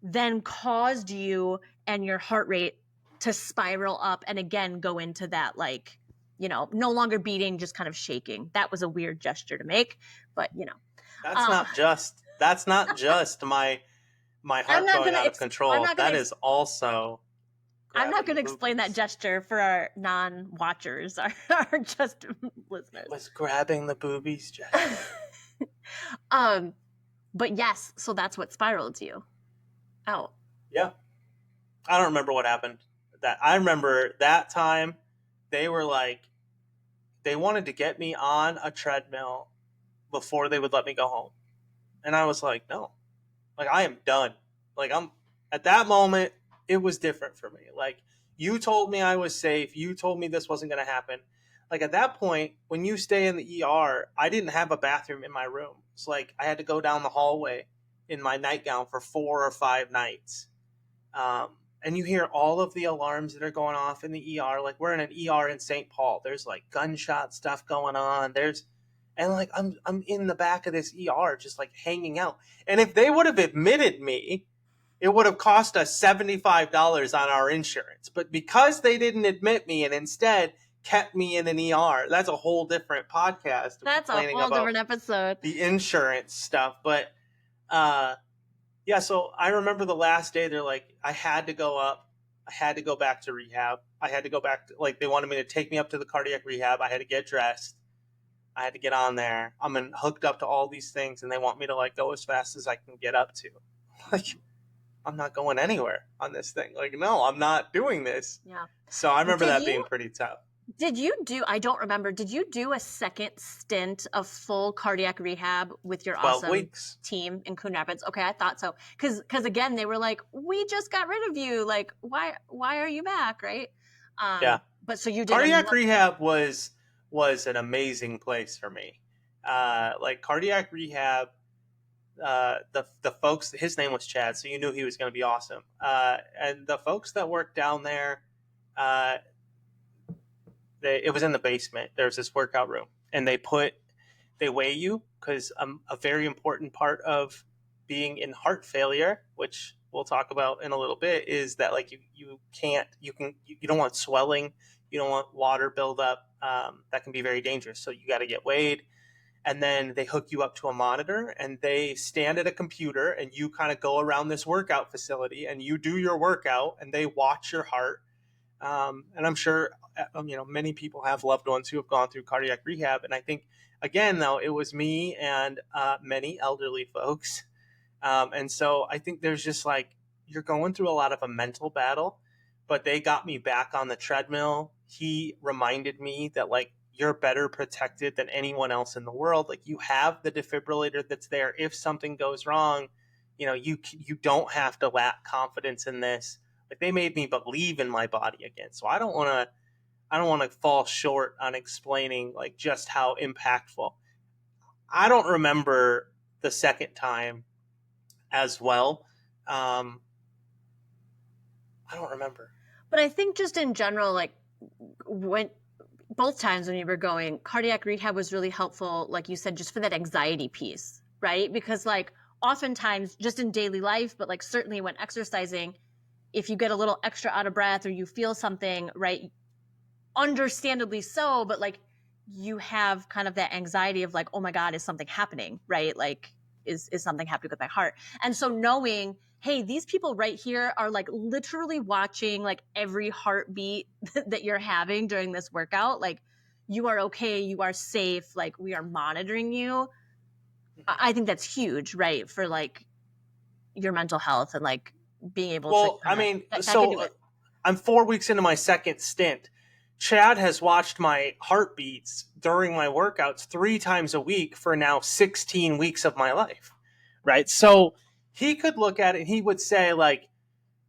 then caused you and your heart rate to spiral up and again go into that like, no longer beating, just kind of shaking. That was a weird gesture to make, but That's not just my I'm heart not going gonna. out of I'm control. not That gonna. is also I'm not grabbing the gonna explain that boobies. gesture for our non-watchers, our just listeners. It was grabbing the boobies gesture. But yes, so that's what spiraled you out. Yeah. I don't remember what happened. That I remember that time they were like they wanted to get me on a treadmill before they would let me go home. And I was like, no. Like I am done. Like I'm at that moment it was different for me. Like you told me I was safe. You told me this wasn't going to happen. Like at that point when you stay in the ER, I didn't have a bathroom in my room. It's like I had to go down the hallway in my nightgown for 4 or 5 nights. And you hear all of the alarms that are going off in the ER. Like we're in an ER in St. Paul. There's like gunshot stuff going on. And like I'm in the back of this ER just like hanging out. And if they would have admitted me, it would have cost us $75 on our insurance. But because they didn't admit me and instead kept me in an ER, that's a whole different podcast. That's a whole different episode. The insurance stuff, but yeah, so I remember the last day they're like, I had to go up. I had to go back to rehab. I had to go back to, like, they wanted me to take me up to the cardiac rehab. I had to get dressed. I had to get on there. I'm hooked up to all these things, and they want me to, like, go as fast as I can get up to. Like, I'm not going anywhere on this thing. Like, no, I'm not doing this. Yeah. So I remember that being pretty tough. I don't remember, did you do a second stint of full cardiac rehab with your 12 awesome weeks. team in Coon Rapids? Okay, I thought so. Because again, they were like, we just got rid of you. Like, why are you back, right? Yeah. But so you did cardiac rehab was an amazing place for me. Like cardiac rehab, the folks, his name was Chad, so you knew he was going to be awesome. And the folks that worked down there, it was in the basement. There's this workout room, and they weigh you because a very important part of being in heart failure, which we'll talk about in a little bit, is that like you don't want swelling, you don't want water buildup. That can be very dangerous. So you got to get weighed, and then they hook you up to a monitor, and they stand at a computer, and you kind of go around this workout facility, and you do your workout, and they watch your heart. And I'm sure many people have loved ones who have gone through cardiac rehab, and I think again though it was me and many elderly folks, and so I think there's just like you're going through a lot of a mental battle, but they got me back on the treadmill. He reminded me that like you're better protected than anyone else in the world. Like you have the defibrillator that's there if something goes wrong. You don't have to lack confidence in this. Like they made me believe in my body again. So I don't want to fall short on explaining like just how impactful. I don't remember the second time as well. I don't remember. But I think just in general, like when both times when you were going, cardiac rehab was really helpful, like you said, just for that anxiety piece, right? Because like oftentimes just in daily life, but like certainly when exercising, if you get a little extra out of breath or you feel something, right? Understandably so, but like you have kind of that anxiety of like, oh my God, is something happening, right? Like, is something happening with my heart? And so knowing, hey, these people right here are like literally watching like every heartbeat that you're having during this workout. Like, you are okay, you are safe, like we are monitoring you. I think that's huge, right? For like your mental health and like being able to Well, I kind of mean, get back into so it. I'm 4 weeks into my second stint. Chad has watched my heartbeats during my workouts 3 times a week for now 16 weeks of my life, right? So he could look at it and he would say like,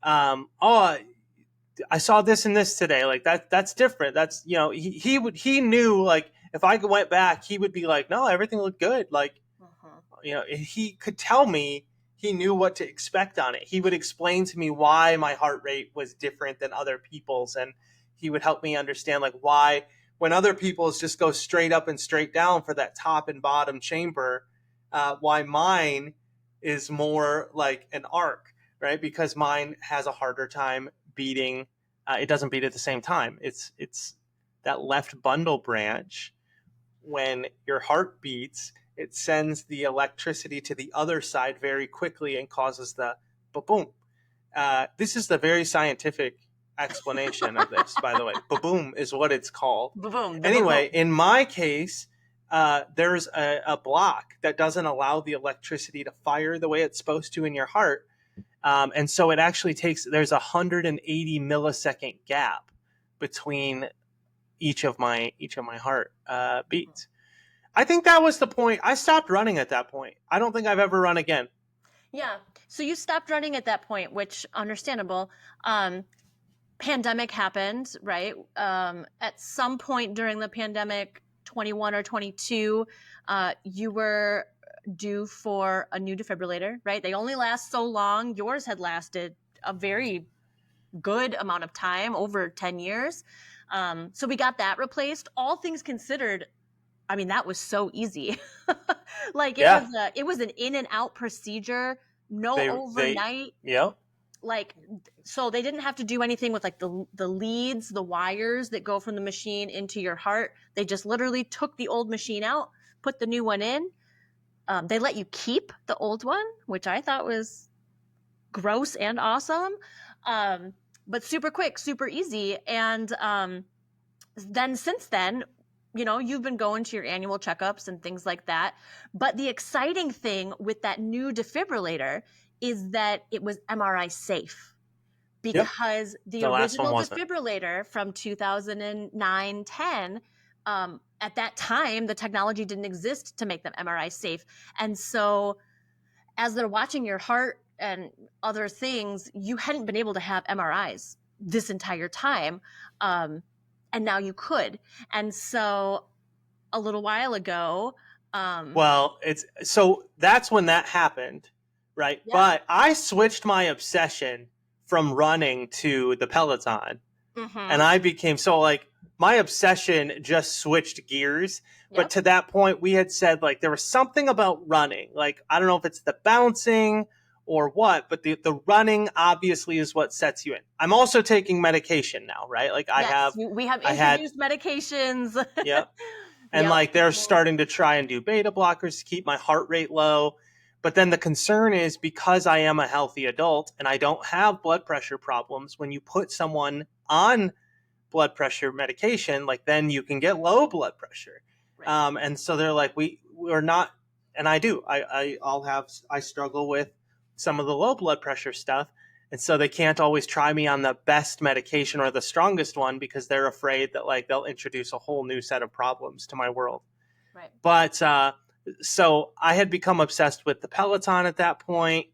"Oh, I saw this and this today. Like that's different. That's he knew like if I went back, he would be like, no, everything looked good. Like he could tell me he knew what to expect on it. He would explain to me why my heart rate was different than other people's, and he would help me understand like why when other people's just go straight up and straight down for that top and bottom chamber, why mine is more like an arc, right? Because mine has a harder time beating. It doesn't beat at the same time. It's that left bundle branch when your heart beats, it sends the electricity to the other side very quickly and causes the boom. This is the very scientific explanation of this, by the way. Boom is what it's called. Boom, Anyway, in my case, there's a block that doesn't allow the electricity to fire the way it's supposed to in your heart. And so it actually there's 180 millisecond gap between each of my heart beats. I think that was the point. I stopped running at that point. I don't think I've ever run again. Yeah. So you stopped running at that point, which understandable. Pandemic happened, right? At some point during the pandemic, 21 or 22, you were due for a new defibrillator, right? They only last so long. Yours had lasted a very good amount of time, over 10 years. So we got that replaced. All things considered, I mean, that was so easy. Like Yeah, it was an in and out procedure, no they overnight. yeah. Like, so they didn't have to do anything with like the leads, the wires that go from the machine into your heart. They just literally took the old machine out, put the new one in. They let you keep the old one, which I thought was gross and awesome. But super quick, super easy. And then since then, you've been going to your annual checkups and things like that. But the exciting thing with that new defibrillator is that it was MRI safe, Yep. because the The last one original wasn't. defibrillator from 2009-10, at that time, the technology didn't exist to make them MRI safe. And so as they're watching your heart and other things, you hadn't been able to have MRIs this entire time. And now you could. And so a little while ago, Well, it's so that's when that happened, right? yeah. But I switched my obsession from running to the Peloton, and Mm-hmm. I became so like my obsession just switched gears. But Yep. to that point, we had said like there was something about running. Like I don't know if it's the bouncing or what, but the running obviously is what sets you in. I'm also taking medication now, right? Like Yes, we have I had, introduced medications. yeah, and Yep. like they're starting to try and do beta blockers to keep my heart rate low. But then the concern is because I am a healthy adult and I don't have blood pressure problems, when you put someone on blood pressure medication, like then you can get low blood pressure. Right. And so they're like, we're not, and I do, I struggle with some of the low blood pressure stuff. And so they can't always try me on the best medication or the strongest one because they're afraid that like they'll introduce a whole new set of problems to my world. Right. But so I had become obsessed with the Peloton at that point,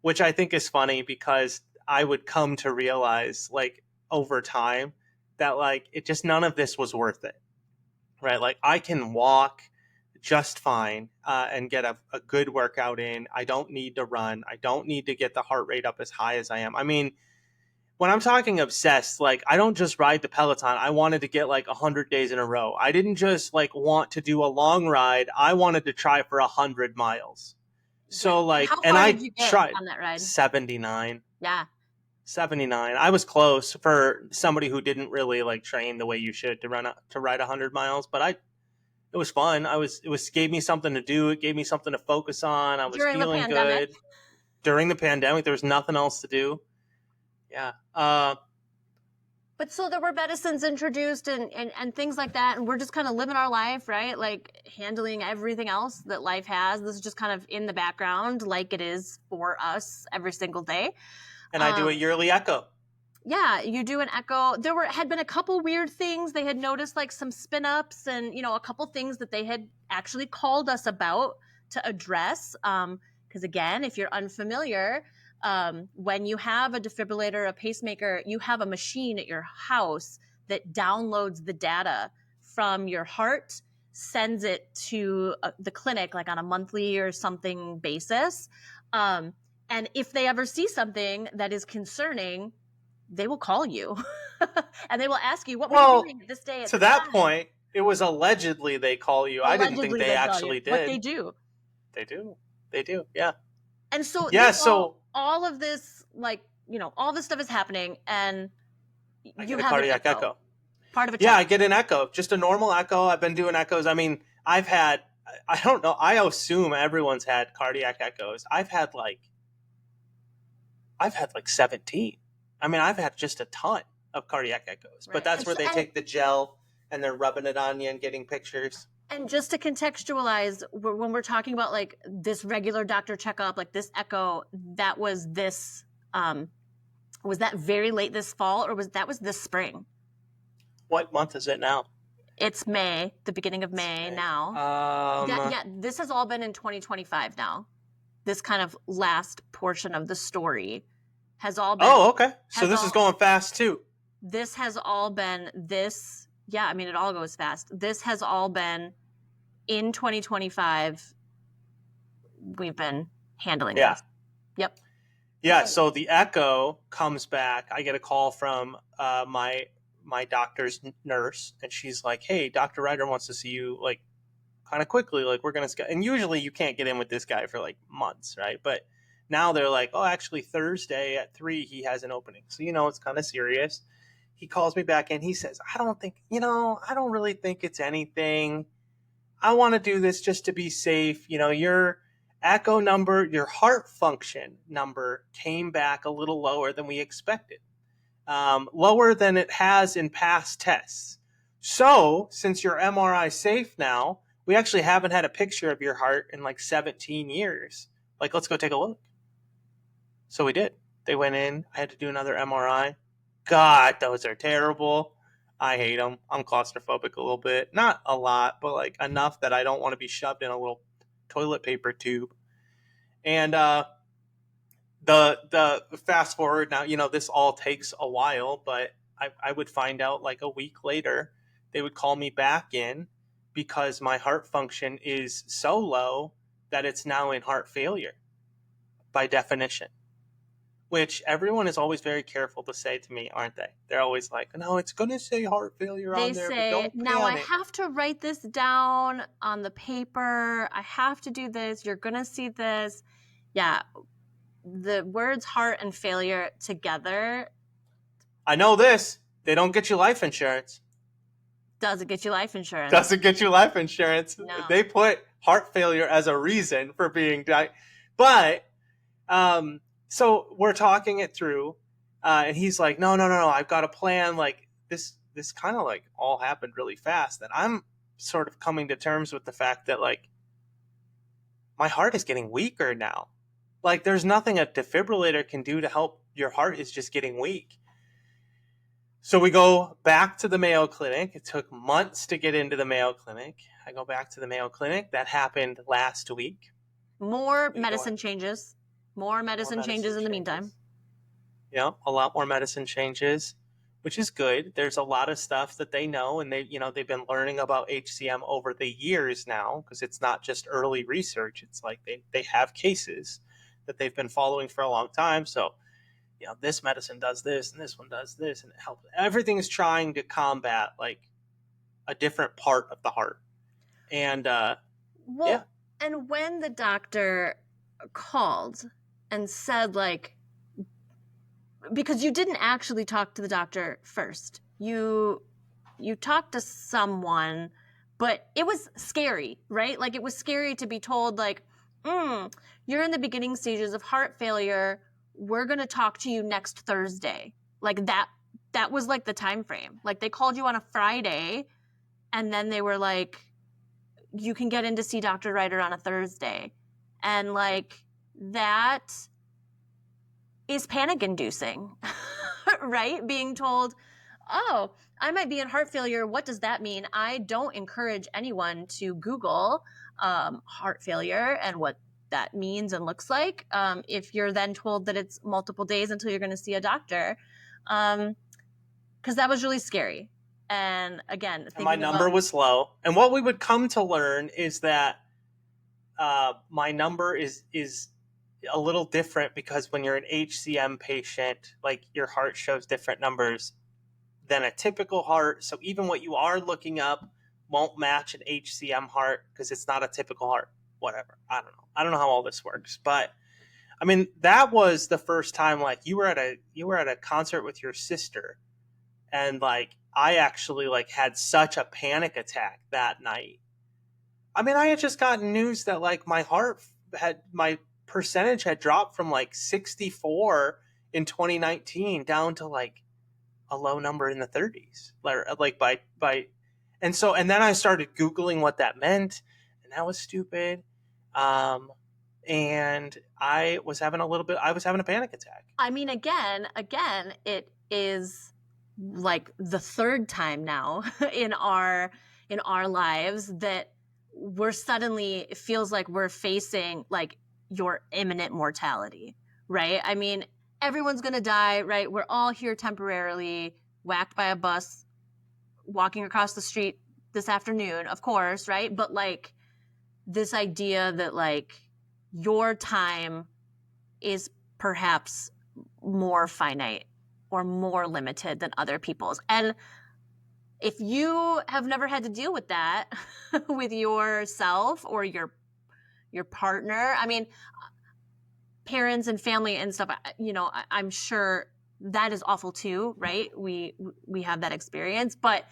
which I think is funny because I would come to realize, like, over time, that, like, it just, none of this was worth it, right? Like, I can walk just fine and get a good workout in. I don't need to run. I don't need to get the heart rate up as high as I am. I mean, when I'm talking obsessed, like, I don't just ride the Peloton. I wanted to get like 100 days in a row. I didn't just like want to do a long ride. I wanted to try for 100 miles. Yeah. So like, How and far I did you get tried on that ride? 79. Yeah. 79. I was close for somebody who didn't really like train the way you should to ride 100 miles, but it was fun. Gave me something to do. It gave me something to focus on. I was During the feeling pandemic. good. During the pandemic, there was nothing else to do. Yeah. But so there were medicines introduced and things like that, and we're just kind of living our life, right? Like handling everything else that life has. This is just kind of in the background, like it is for us every single day. And I do a yearly echo. Yeah, you do an echo. Had been a couple weird things. They had noticed like some spin ups and, you know, a couple things that they had actually called us about to address. Because again, if you're unfamiliar, when you have a defibrillator, a pacemaker, you have a machine at your house that downloads the data from your heart, sends it to the clinic like on a monthly or something basis. And if they ever see something that is concerning, they will call you and they will ask you, what were you doing this day at to this that time? point, it was allegedly they call you. Allegedly, I didn't think they actually did. But they do. They do. Yeah. And so, yeah, all of this, like, you know, all this stuff is happening, and you have a cardiac an echo. echo. Part of a Yeah, I get an echo, just a normal echo. I've been doing echoes. I mean, I don't know. I assume everyone's had cardiac echoes. I've had like 17. I mean, I've had just a ton of cardiac echoes, right. But that's where they take the gel and they're rubbing it on you and getting pictures. And just to contextualize, when we're talking about like this regular doctor checkup, like this echo, that was this, was that very late this fall, or was this spring? What month is it now? It's May, the beginning of May now. This has all been in 2025 now. This kind of last portion of the story has all been. Oh, okay. So this is going fast too. This has all been this. Yeah, I mean, it all goes fast. This has all been in 2025. We've been handling this. Yep. Yeah. So the echo comes back. I get a call from my doctor's nurse, and she's like, "Hey, Dr. Ryder wants to see you like kind of quickly. Like we're gonna." And usually you can't get in with this guy for like months, right? But now they're like, "Oh, actually Thursday at 3 he has an opening." So it's kind of serious. He calls me back and he says, I don't really think it's anything. I want to do this just to be safe. Your echo number, your heart function number came back a little lower than we expected. Lower than it has in past tests. So, since your MRI safe now, we actually haven't had a picture of your heart in like 17 years. Like, let's go take a look. So we did. They went in. I had to do another MRI. God, those are terrible. I hate them. I'm claustrophobic a little bit. Not a lot, but like enough that I don't want to be shoved in a little toilet paper tube. And the fast forward now, this all takes a while, but I would find out like a week later. They would call me back in because my heart function is so low that it's now in heart failure by definition. Which everyone is always very careful to say to me, aren't they? They're always like, no, it's going to say heart failure on there, but don't panic. Now I have to write this down on the paper. I have to do this. You're going to see this. Yeah. The words heart and failure together. I know this. They don't get you life insurance. Doesn't get you life insurance. Doesn't get you life insurance. No. They put heart failure as a reason for being died. But, so we're talking it through, and he's like, no, I've got a plan. Like this kind of like all happened really fast. And I'm sort of coming to terms with the fact that like my heart is getting weaker now. Like there's nothing a defibrillator can do to help your heart is just getting weak. So we go back to the Mayo Clinic. It took months to get into the Mayo Clinic. I go back to the Mayo Clinic. That happened last week. More medicine changes in the meantime. A lot more medicine changes, which is good. There's a lot of stuff that they know, and they've been learning about HCM over the years now, because it's not just early research. It's like they have cases that they've been following for a long time. So, this medicine does this and this one does this, and it helps. Everything is trying to combat like a different part of the heart. And well, yeah. And when the doctor called and said, like, because you didn't actually talk to the doctor first, you talked to someone, but it was scary, right? Like, it was scary to be told, like, you're in the beginning stages of heart failure. We're going to talk to you next Thursday. Like, that was like the time frame. Like, they called you on a Friday, and then they were like, you can get in to see Dr. Ryder on a Thursday. And like, that is panic inducing, right? Being told, oh, I might be in heart failure. What does that mean? I don't encourage anyone to Google heart failure and what that means and looks like. If you're then told that it's multiple days until you're going to see a doctor, because that was really scary. And again, my number was low. And what we would come to learn is that my number is a little different, because when you're an HCM patient, like, your heart shows different numbers than a typical heart. So even what you are looking up won't match an HCM heart, because it's not a typical heart. Whatever. I don't know how all this works, but I mean, that was the first time, like, you were at a concert with your sister, and like, I actually like had such a panic attack that night. I mean, I had just gotten news that like my percentage had dropped from like 64 in 2019 down to like a low number in the 30s, like and then I started Googling what that meant, and that was stupid. And I was having a panic attack. I mean, again, it is like the third time now in our lives that we're suddenly, it feels like we're facing like your imminent mortality, right? I mean, everyone's going to die, right? We're all here temporarily, whacked by a bus, walking across the street this afternoon, of course, right? But like, this idea that like your time is perhaps more finite or more limited than other people's. And if you have never had to deal with that with yourself or your partner, I mean, parents and family and stuff, I'm sure that is awful too, right? We have that experience, but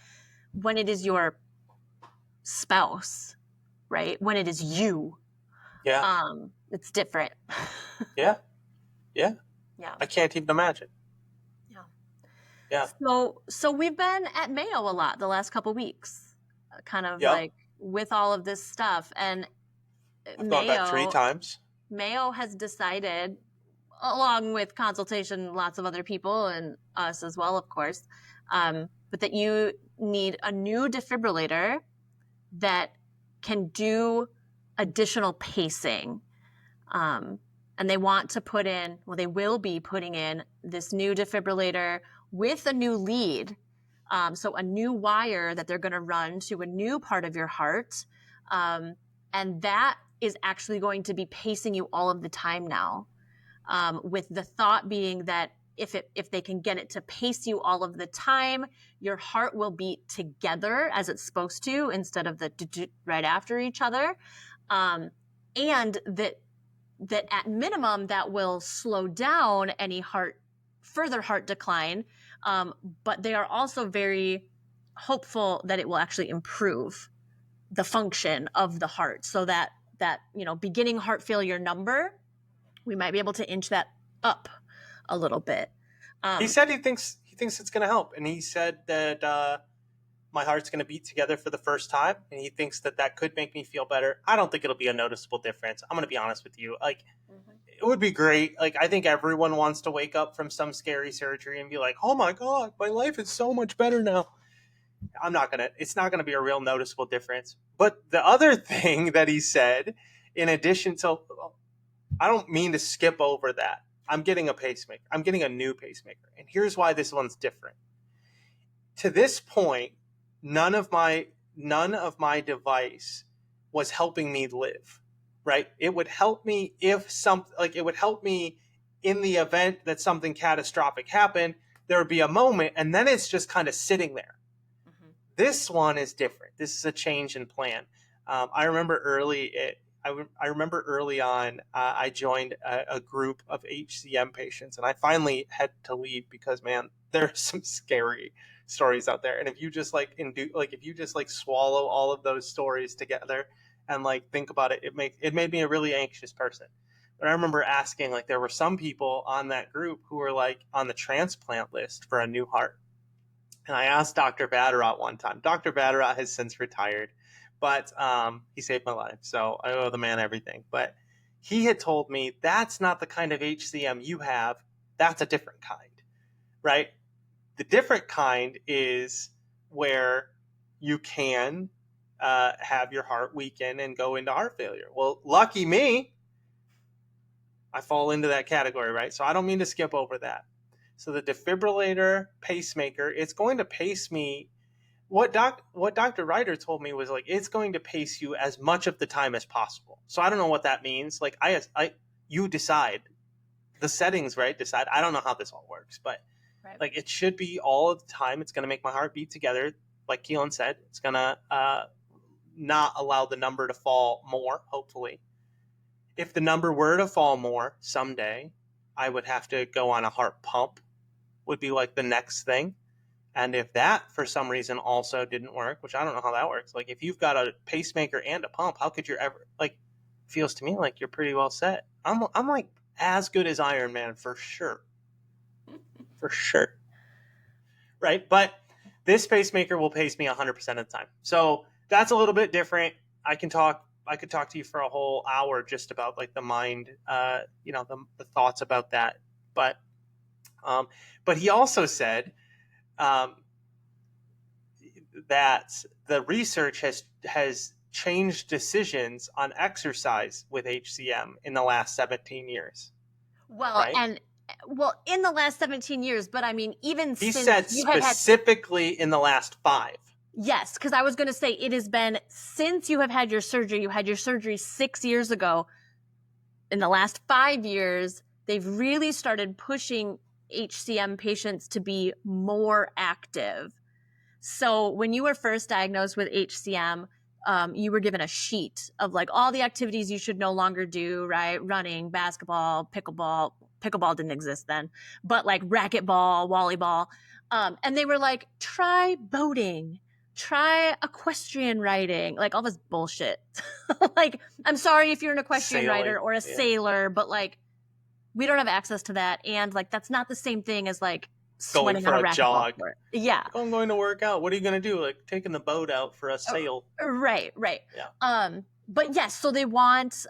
when it is your spouse, right? When it is you, it's different. Yeah. Yeah. I can't even imagine. Yeah. So we've been at Mayo a lot the last couple weeks, kind of like with all of this stuff. And I've gone back 3 times. Mayo has decided, along with consultation, lots of other people and us as well, of course, but that you need a new defibrillator that can do additional pacing. And they want to they will be putting in this new defibrillator with a new lead. So a new wire that they're going to run to a new part of your heart. And that is actually going to be pacing you all of the time now. With the thought being that if they can get it to pace you all of the time, your heart will beat together as it's supposed to, instead of the right after each other. And that at minimum, that will slow down any further heart decline. But they are also very hopeful that it will actually improve the function of the heart, so that beginning heart failure number, we might be able to inch that up a little bit. He said he thinks it's going to help, and he said that my heart's going to beat together for the first time, and he thinks that could make me feel better. I don't think it'll be a noticeable difference. I'm going to be honest with you. Like, it would be great. Like, I think everyone wants to wake up from some scary surgery and be like, oh my God, my life is so much better now. It's not going to be a real noticeable difference. But the other thing that he said, in addition to, I don't mean to skip over that, I'm getting a pacemaker. I'm getting a new pacemaker. And here's why this one's different. To this point, none of my device was helping me live, right? It would help me if it would help me in the event that something catastrophic happened. There would be a moment, and then it's just kind of sitting there. Mm-hmm. This one is different. This is a change in plan. I remember early on, I joined a group of HCM patients, and I finally had to leave because, man, there are some scary stories out there. And if you just if you just swallow all of those stories together and think about it, it made me a really anxious person. But I remember asking, there were some people on that group who were on the transplant list for a new heart. And I asked Dr. Vatterott one time. Dr. Vatterott has since retired, but he saved my life, so I owe the man everything. But he had told me, that's not the kind of HCM you have. That's a different kind, right? The different kind is where you can have your heart weaken and go into heart failure. Well, lucky me, I fall into that category, right? So I don't mean to skip over that. So the defibrillator pacemaker, it's going to pace me. What Dr. Ryder told me was it's going to pace you as much of the time as possible. So I don't know what that means. You decide the settings, right? Decide. I don't know how this all works, but right. It should be all of the time. It's going to make my heart beat together. Like Keelin said, it's going to not allow the number to fall more, hopefully. If the number were to fall more someday, I would have to go on a heart pump, would be the next thing. And if that for some reason also didn't work, which I don't know how that works, if you've got a pacemaker and a pump, how could you ever, feels to me like you're pretty well set. I'm as good as Iron Man for sure. For sure. Right? But this pacemaker will pace me 100% of the time. So that's a little bit different. I could talk to you for a whole hour just about the mind, the thoughts about that. But he also said that the research has changed decisions on exercise with HCM in the last 17 years. Well, right? In the last 17 years, but I mean, even he said specifically in the last 5. Yes, because I was going to say it has been since you have had your surgery. You had your surgery 6 years ago. In the last 5 years, they've really started pushing HCM patients to be more active. So when you were first diagnosed with HCM, you were given a sheet of all the activities you should no longer do, right? Running, basketball, pickleball. Pickleball didn't exist then, but racquetball, volleyball. And they were try boating, try equestrian riding, all this bullshit. I'm sorry if you're an equestrian rider or a sailor, but we don't have access to that. And that's not the same thing as going for a jog. Court. Yeah. I'm going to work out. What are you going to do? Taking the boat out for a sail. Right. Yeah. But yes, so they want,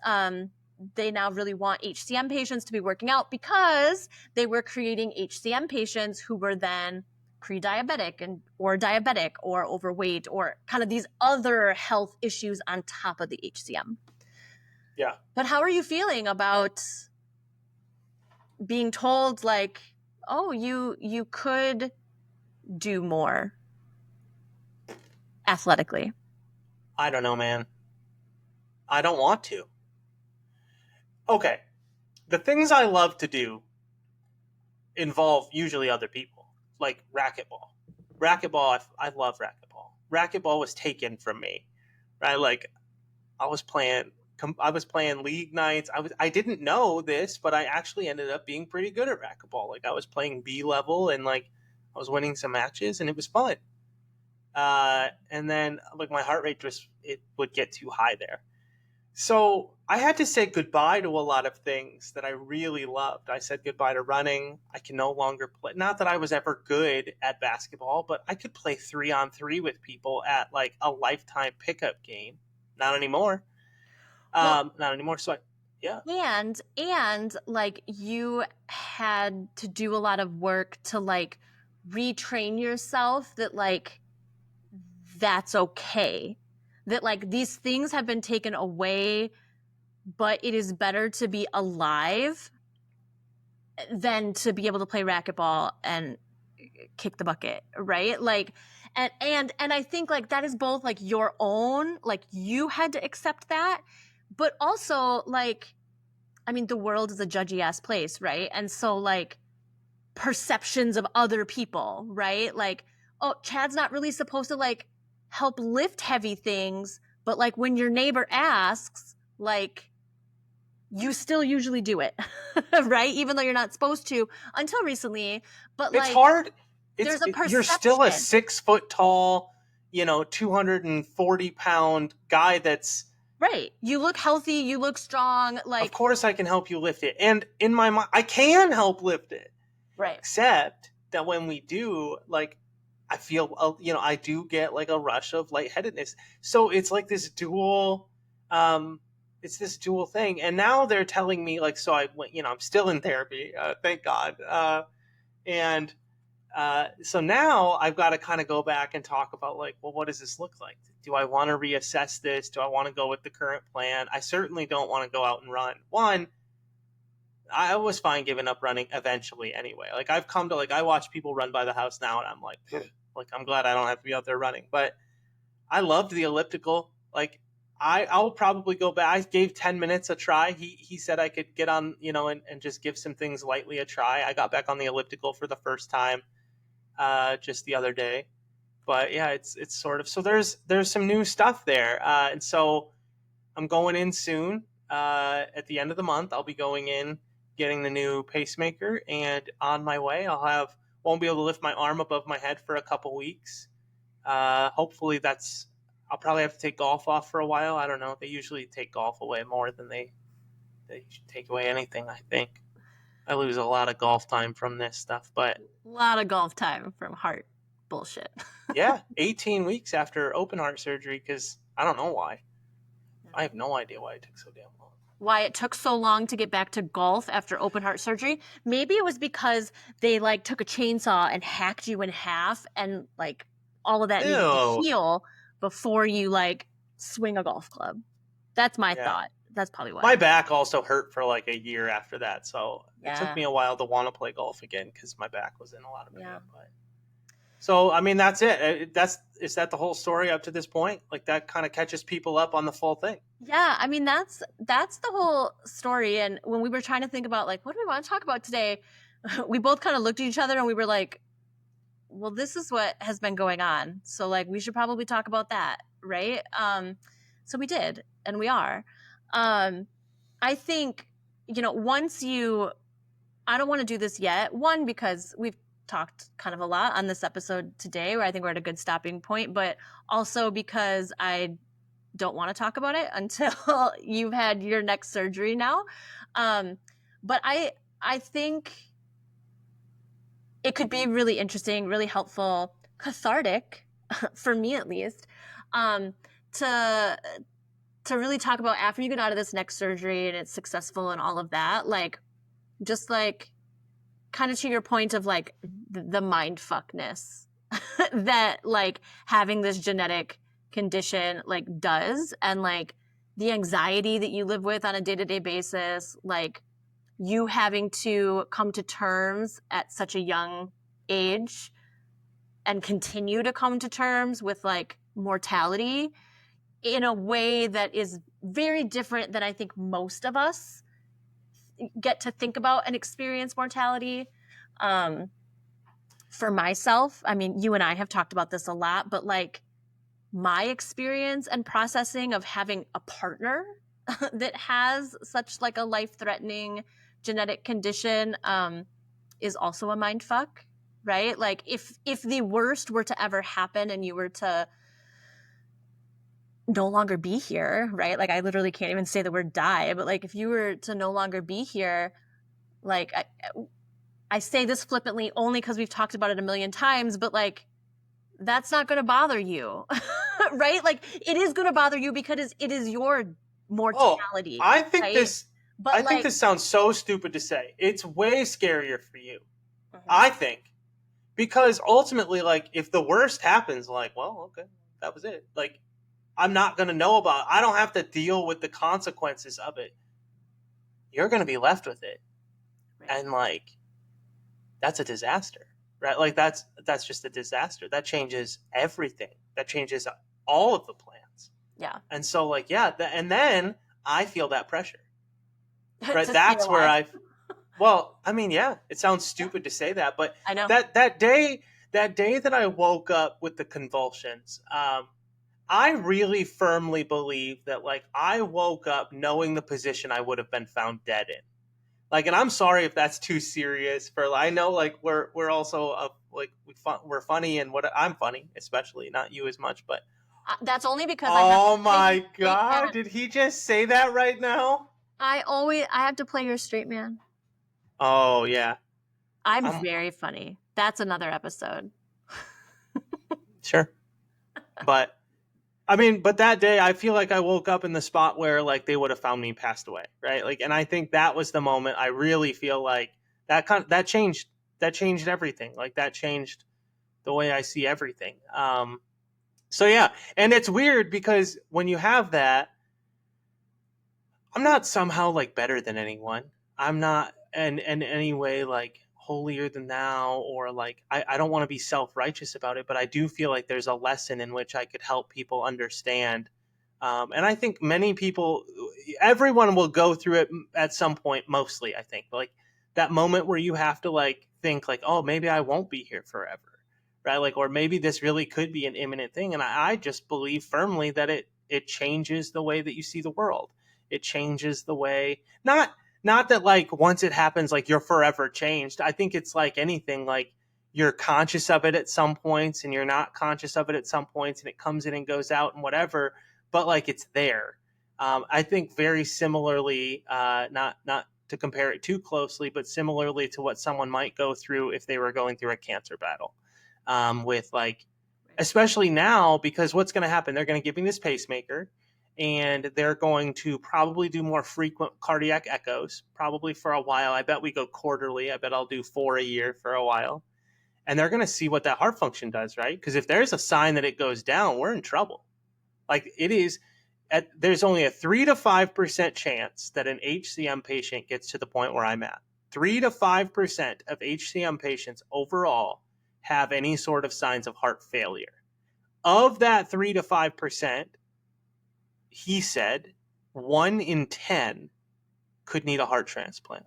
they now really want HCM patients to be working out because they were creating HCM patients who were then pre-diabetic or diabetic or overweight or kind of these other health issues on top of the HCM. Yeah. But how are you feeling about being told oh, you could do more athletically? I don't know, man. I don't want to. Okay. The things I love to do involve usually other people, like racquetball. Racquetball, I love racquetball. Racquetball was taken from me, right? I was playing league nights. I didn't know this, but I actually ended up being pretty good at racquetball. I was playing B level and I was winning some matches and it was fun. And then my heart rate it would get too high there. So I had to say goodbye to a lot of things that I really loved. I said goodbye to running. I can no longer play. Not that I was ever good at basketball, but I could play 3-on-3 with people at a lifetime pickup game. Not anymore. Not anymore. So yeah. And you had to do a lot of work to retrain yourself that that's okay. That these things have been taken away, but it is better to be alive than to be able to play racquetball and kick the bucket, right? Like, and I think like that is both like your own, like you had to accept that, but also like, I mean, the world is a judgy ass place, right? And so like perceptions of other people, right? Like, oh, Chad's not really supposed to like help lift heavy things, but like when your neighbor asks, like you still usually do it, right? Even though you're not supposed to until recently, but It's like hard. there's a You're still a perception. 6 foot tall, 240 pound guy that's. Right. You look healthy, you look strong, Of like course I can help you lift it. And in my mind, I can help lift it. right. Except that when we do, like, I feel, I do get like a rush of lightheadedness. So it's like this dual, it's this dual thing. And now they're telling me, like, so I went, I'm still in therapy, thank God. And so now I've got to kind of go back and talk about, like, well, what does this look like? Do I want to reassess this? Do I want to go with the current plan? I certainly don't want to go out and run. One, I was fine giving up running eventually anyway. Like, I've come to, like, I watch people run by the house now and I'm like, I'm glad I don't have to be out there running. But I loved the elliptical. Like, I'll probably go back. I gave 10 minutes a try. He said I could get on, and just give some things lightly a try. I got back on the elliptical for the first time just the other day. But yeah, it's sort of, so there's some new stuff there, and so I'm going in soon. At the end of the month, I'll be going in, getting the new pacemaker, and on my way, won't be able to lift my arm above my head for a couple weeks. Hopefully, I'll probably have to take golf off for a while. I don't know. They usually take golf away more than they take away anything. I think I lose a lot of golf time from this stuff, but A lot of golf time from heart bullshit. yeah, 18 weeks after open heart surgery, because I don't know why. I have no idea why it took so damn long. Why it took so long to get back to golf after open heart surgery? Maybe it was because they like took a chainsaw and hacked you in half and like all of that needed to Ew. heal before you like swing a golf club. That's my Yeah. thought. That's probably why. My back also hurt for like a year after that, so it took Yeah. me a while to want to play golf again because my back was in a lot of pain. Yeah. But so I mean, that's it. Is that the whole story up to this point? Like, that kind of catches people up on the full thing. Yeah, I mean that's the whole story. And when we were trying to think about like what do we want to talk about today, we both kind of looked at each other and we were like, well, this is what has been going on. So like we should probably talk about that, right? So we did, and we are. I think, once I don't want to do this yet. One, because we've talked kind of a lot on this episode today, where I think we're at a good stopping point, but also because I don't want to talk about it until you've had your next surgery now. But I think it could be really interesting, really helpful, cathartic, for me at least, to really talk about after you get out of this next surgery and it's successful and all of that, like just like kind of to your point of like the mind fuckness that like having this genetic condition like does, and like the anxiety that you live with on a day-to-day basis, like you having to come to terms at such a young age and continue to come to terms with like mortality in a way that is very different than I think most of us get to think about and experience mortality. For myself, I mean, you and I have talked about this a lot, but like my experience and processing of having a partner that has such like a life-threatening genetic condition is also a mind fuck, right? Like if the worst were to ever happen and you were to no longer be here, right? Like I literally can't even say the word die, but like if you were to no longer be here, like I say this flippantly only because we've talked about it a million times, but like that's not going to bother you, right? Like it is going to bother you because it is your mortality. I think right? this. But I think this sounds so stupid to say. It's way scarier for you. I think, because ultimately, like, if the worst happens, like, well, okay, that was it. Like, I'm not going to know about it. I don't have to deal with the consequences of it. You're going to be left with it. And like, that's a disaster, right? Like that's just a disaster. That changes everything. That changes all of the plans. Yeah. And so like, yeah, and then I feel that pressure, right? To stay That's where alive. well, I mean, yeah, it sounds stupid to say that, but I know. that day that I woke up with the convulsions, I really firmly believe that like I woke up knowing the position I would have been found dead in. Like, and I'm sorry if that's too serious. For I know like we're also like we're funny, and what I'm funny, especially not you as much, but That's only because I have to oh play your my straight god, man. did he just say that right now? I have to play your straight man. Oh yeah, I'm I'm very funny. That's another episode. sure, but I mean, but that day I feel like I woke up in the spot where like they would have found me passed away, right? Like, and I think that was the moment I really feel like that changed everything. Like that changed the way I see everything. So yeah, and it's weird because when you have that, I'm not somehow like better than anyone. I'm not in any way like holier than thou, or like I don't want to be self-righteous about it, but I do feel like there's a lesson in which I could help people understand. And I think many people, everyone will go through it at some point, mostly, I think. Like that moment where you have to like think like, oh, maybe I won't be here forever. Right. Like, or maybe this really could be an imminent thing. And I just believe firmly that it changes the way that you see the world. It changes the way, not that like once it happens, like you're forever changed. I think it's like anything, like you're conscious of it at some points and you're not conscious of it at some points, and it comes in and goes out and whatever, but like it's there. I think very similarly, not to compare it too closely, but similarly to what someone might go through if they were going through a cancer battle, with like, especially now, because what's going to happen? They're going to give me this pacemaker, and they're going to probably do more frequent cardiac echoes, probably for a while. I bet we go quarterly. I bet I'll do 4 a year for a while. And they're going to see what that heart function does, right? Because if there's a sign that it goes down, we're in trouble. Like it is, there's only a 3 to 5% chance that an HCM patient gets to the point where I'm at. 3 to 5% of HCM patients overall have any sort of signs of heart failure. Of that 3 to 5%, he said 1 in 10 could need a heart transplant.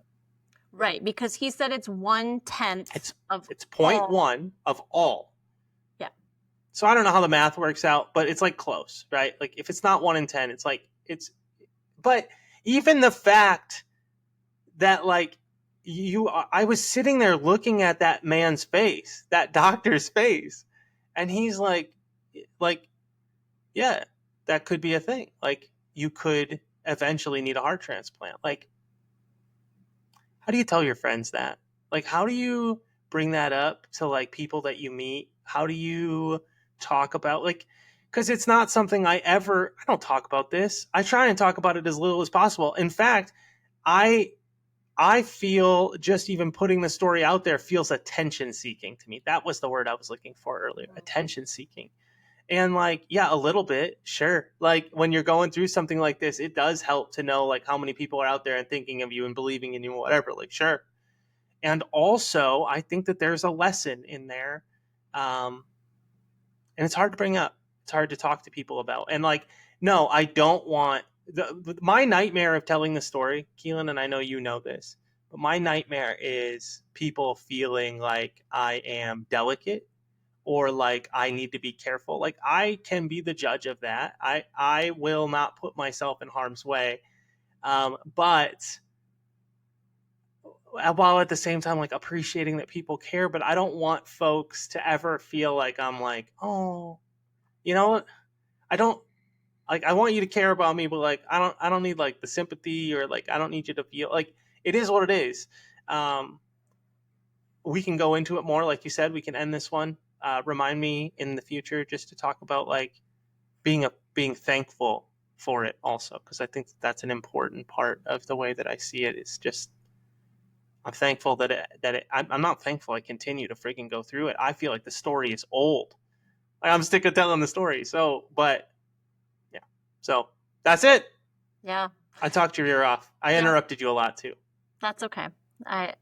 Right, because he said it's 1/10 of it's 0.1 of all. Yeah. So I don't know how the math works out, but it's like close, right? Like if it's not 1 in 10, it's like it's. But even the fact that like I was sitting there looking at that man's face, that doctor's face, and he's like, yeah, that could be a thing. Like you could eventually need a heart transplant. Like, how do you tell your friends that? Like, how do you bring that up to like people that you meet? How do you talk about like, because it's not something I don't talk about this. I try and talk about it as little as possible. In fact, I feel just even putting the story out there feels attention seeking to me. That was the word I was looking for earlier. Attention seeking. And like, yeah, a little bit, sure. Like when you're going through something like this, it does help to know like how many people are out there and thinking of you and believing in you, whatever. Like, sure. And also, I think that there's a lesson in there, and it's hard to bring up. It's hard to talk to people about. And like, no, I don't want my nightmare of telling the story, Keelin, and I know you know this, but my nightmare is people feeling like I am delicate or like I need to be careful. Like I can be the judge of that. I will not put myself in harm's way. But while at the same time like appreciating that people care, but I don't want folks to ever feel like I'm like, oh, you know what? I don't like I want you to care about me, but like I don't need like the sympathy, or like I don't need you to feel like it is what it is. We can go into it more, like you said. We can end this one. Remind me in the future just to talk about like being thankful for it also, because I think that's an important part of the way that I see it. It's just I'm thankful I'm not thankful I continue to freaking go through it. I feel like the story is old. Like, I'm sick of telling the story. So, but yeah, so that's it. Yeah. I talked your ear off. I interrupted you a lot too. That's okay.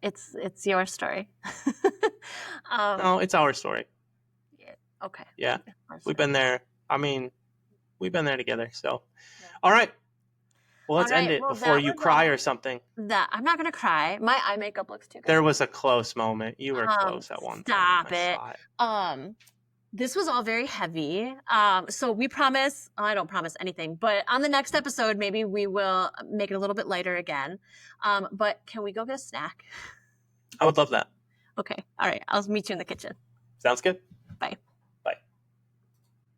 It's your story. No, it's our story. Yeah, okay. Yeah, Our we've story. been there. I mean, we've been there together. So, Yeah. all right. Well, All let's end right. it Well, before that you was cry or something. that. I'm not gonna cry. My eye makeup looks too good. There was a close moment. You were close at one point. Stop I it. saw it. This was all very heavy. So we promise, I don't promise anything, but on the next episode, maybe we will make it a little bit lighter again. But can we go get a snack? I would love that. Okay. All right. I'll meet you in the kitchen. Sounds good. Bye.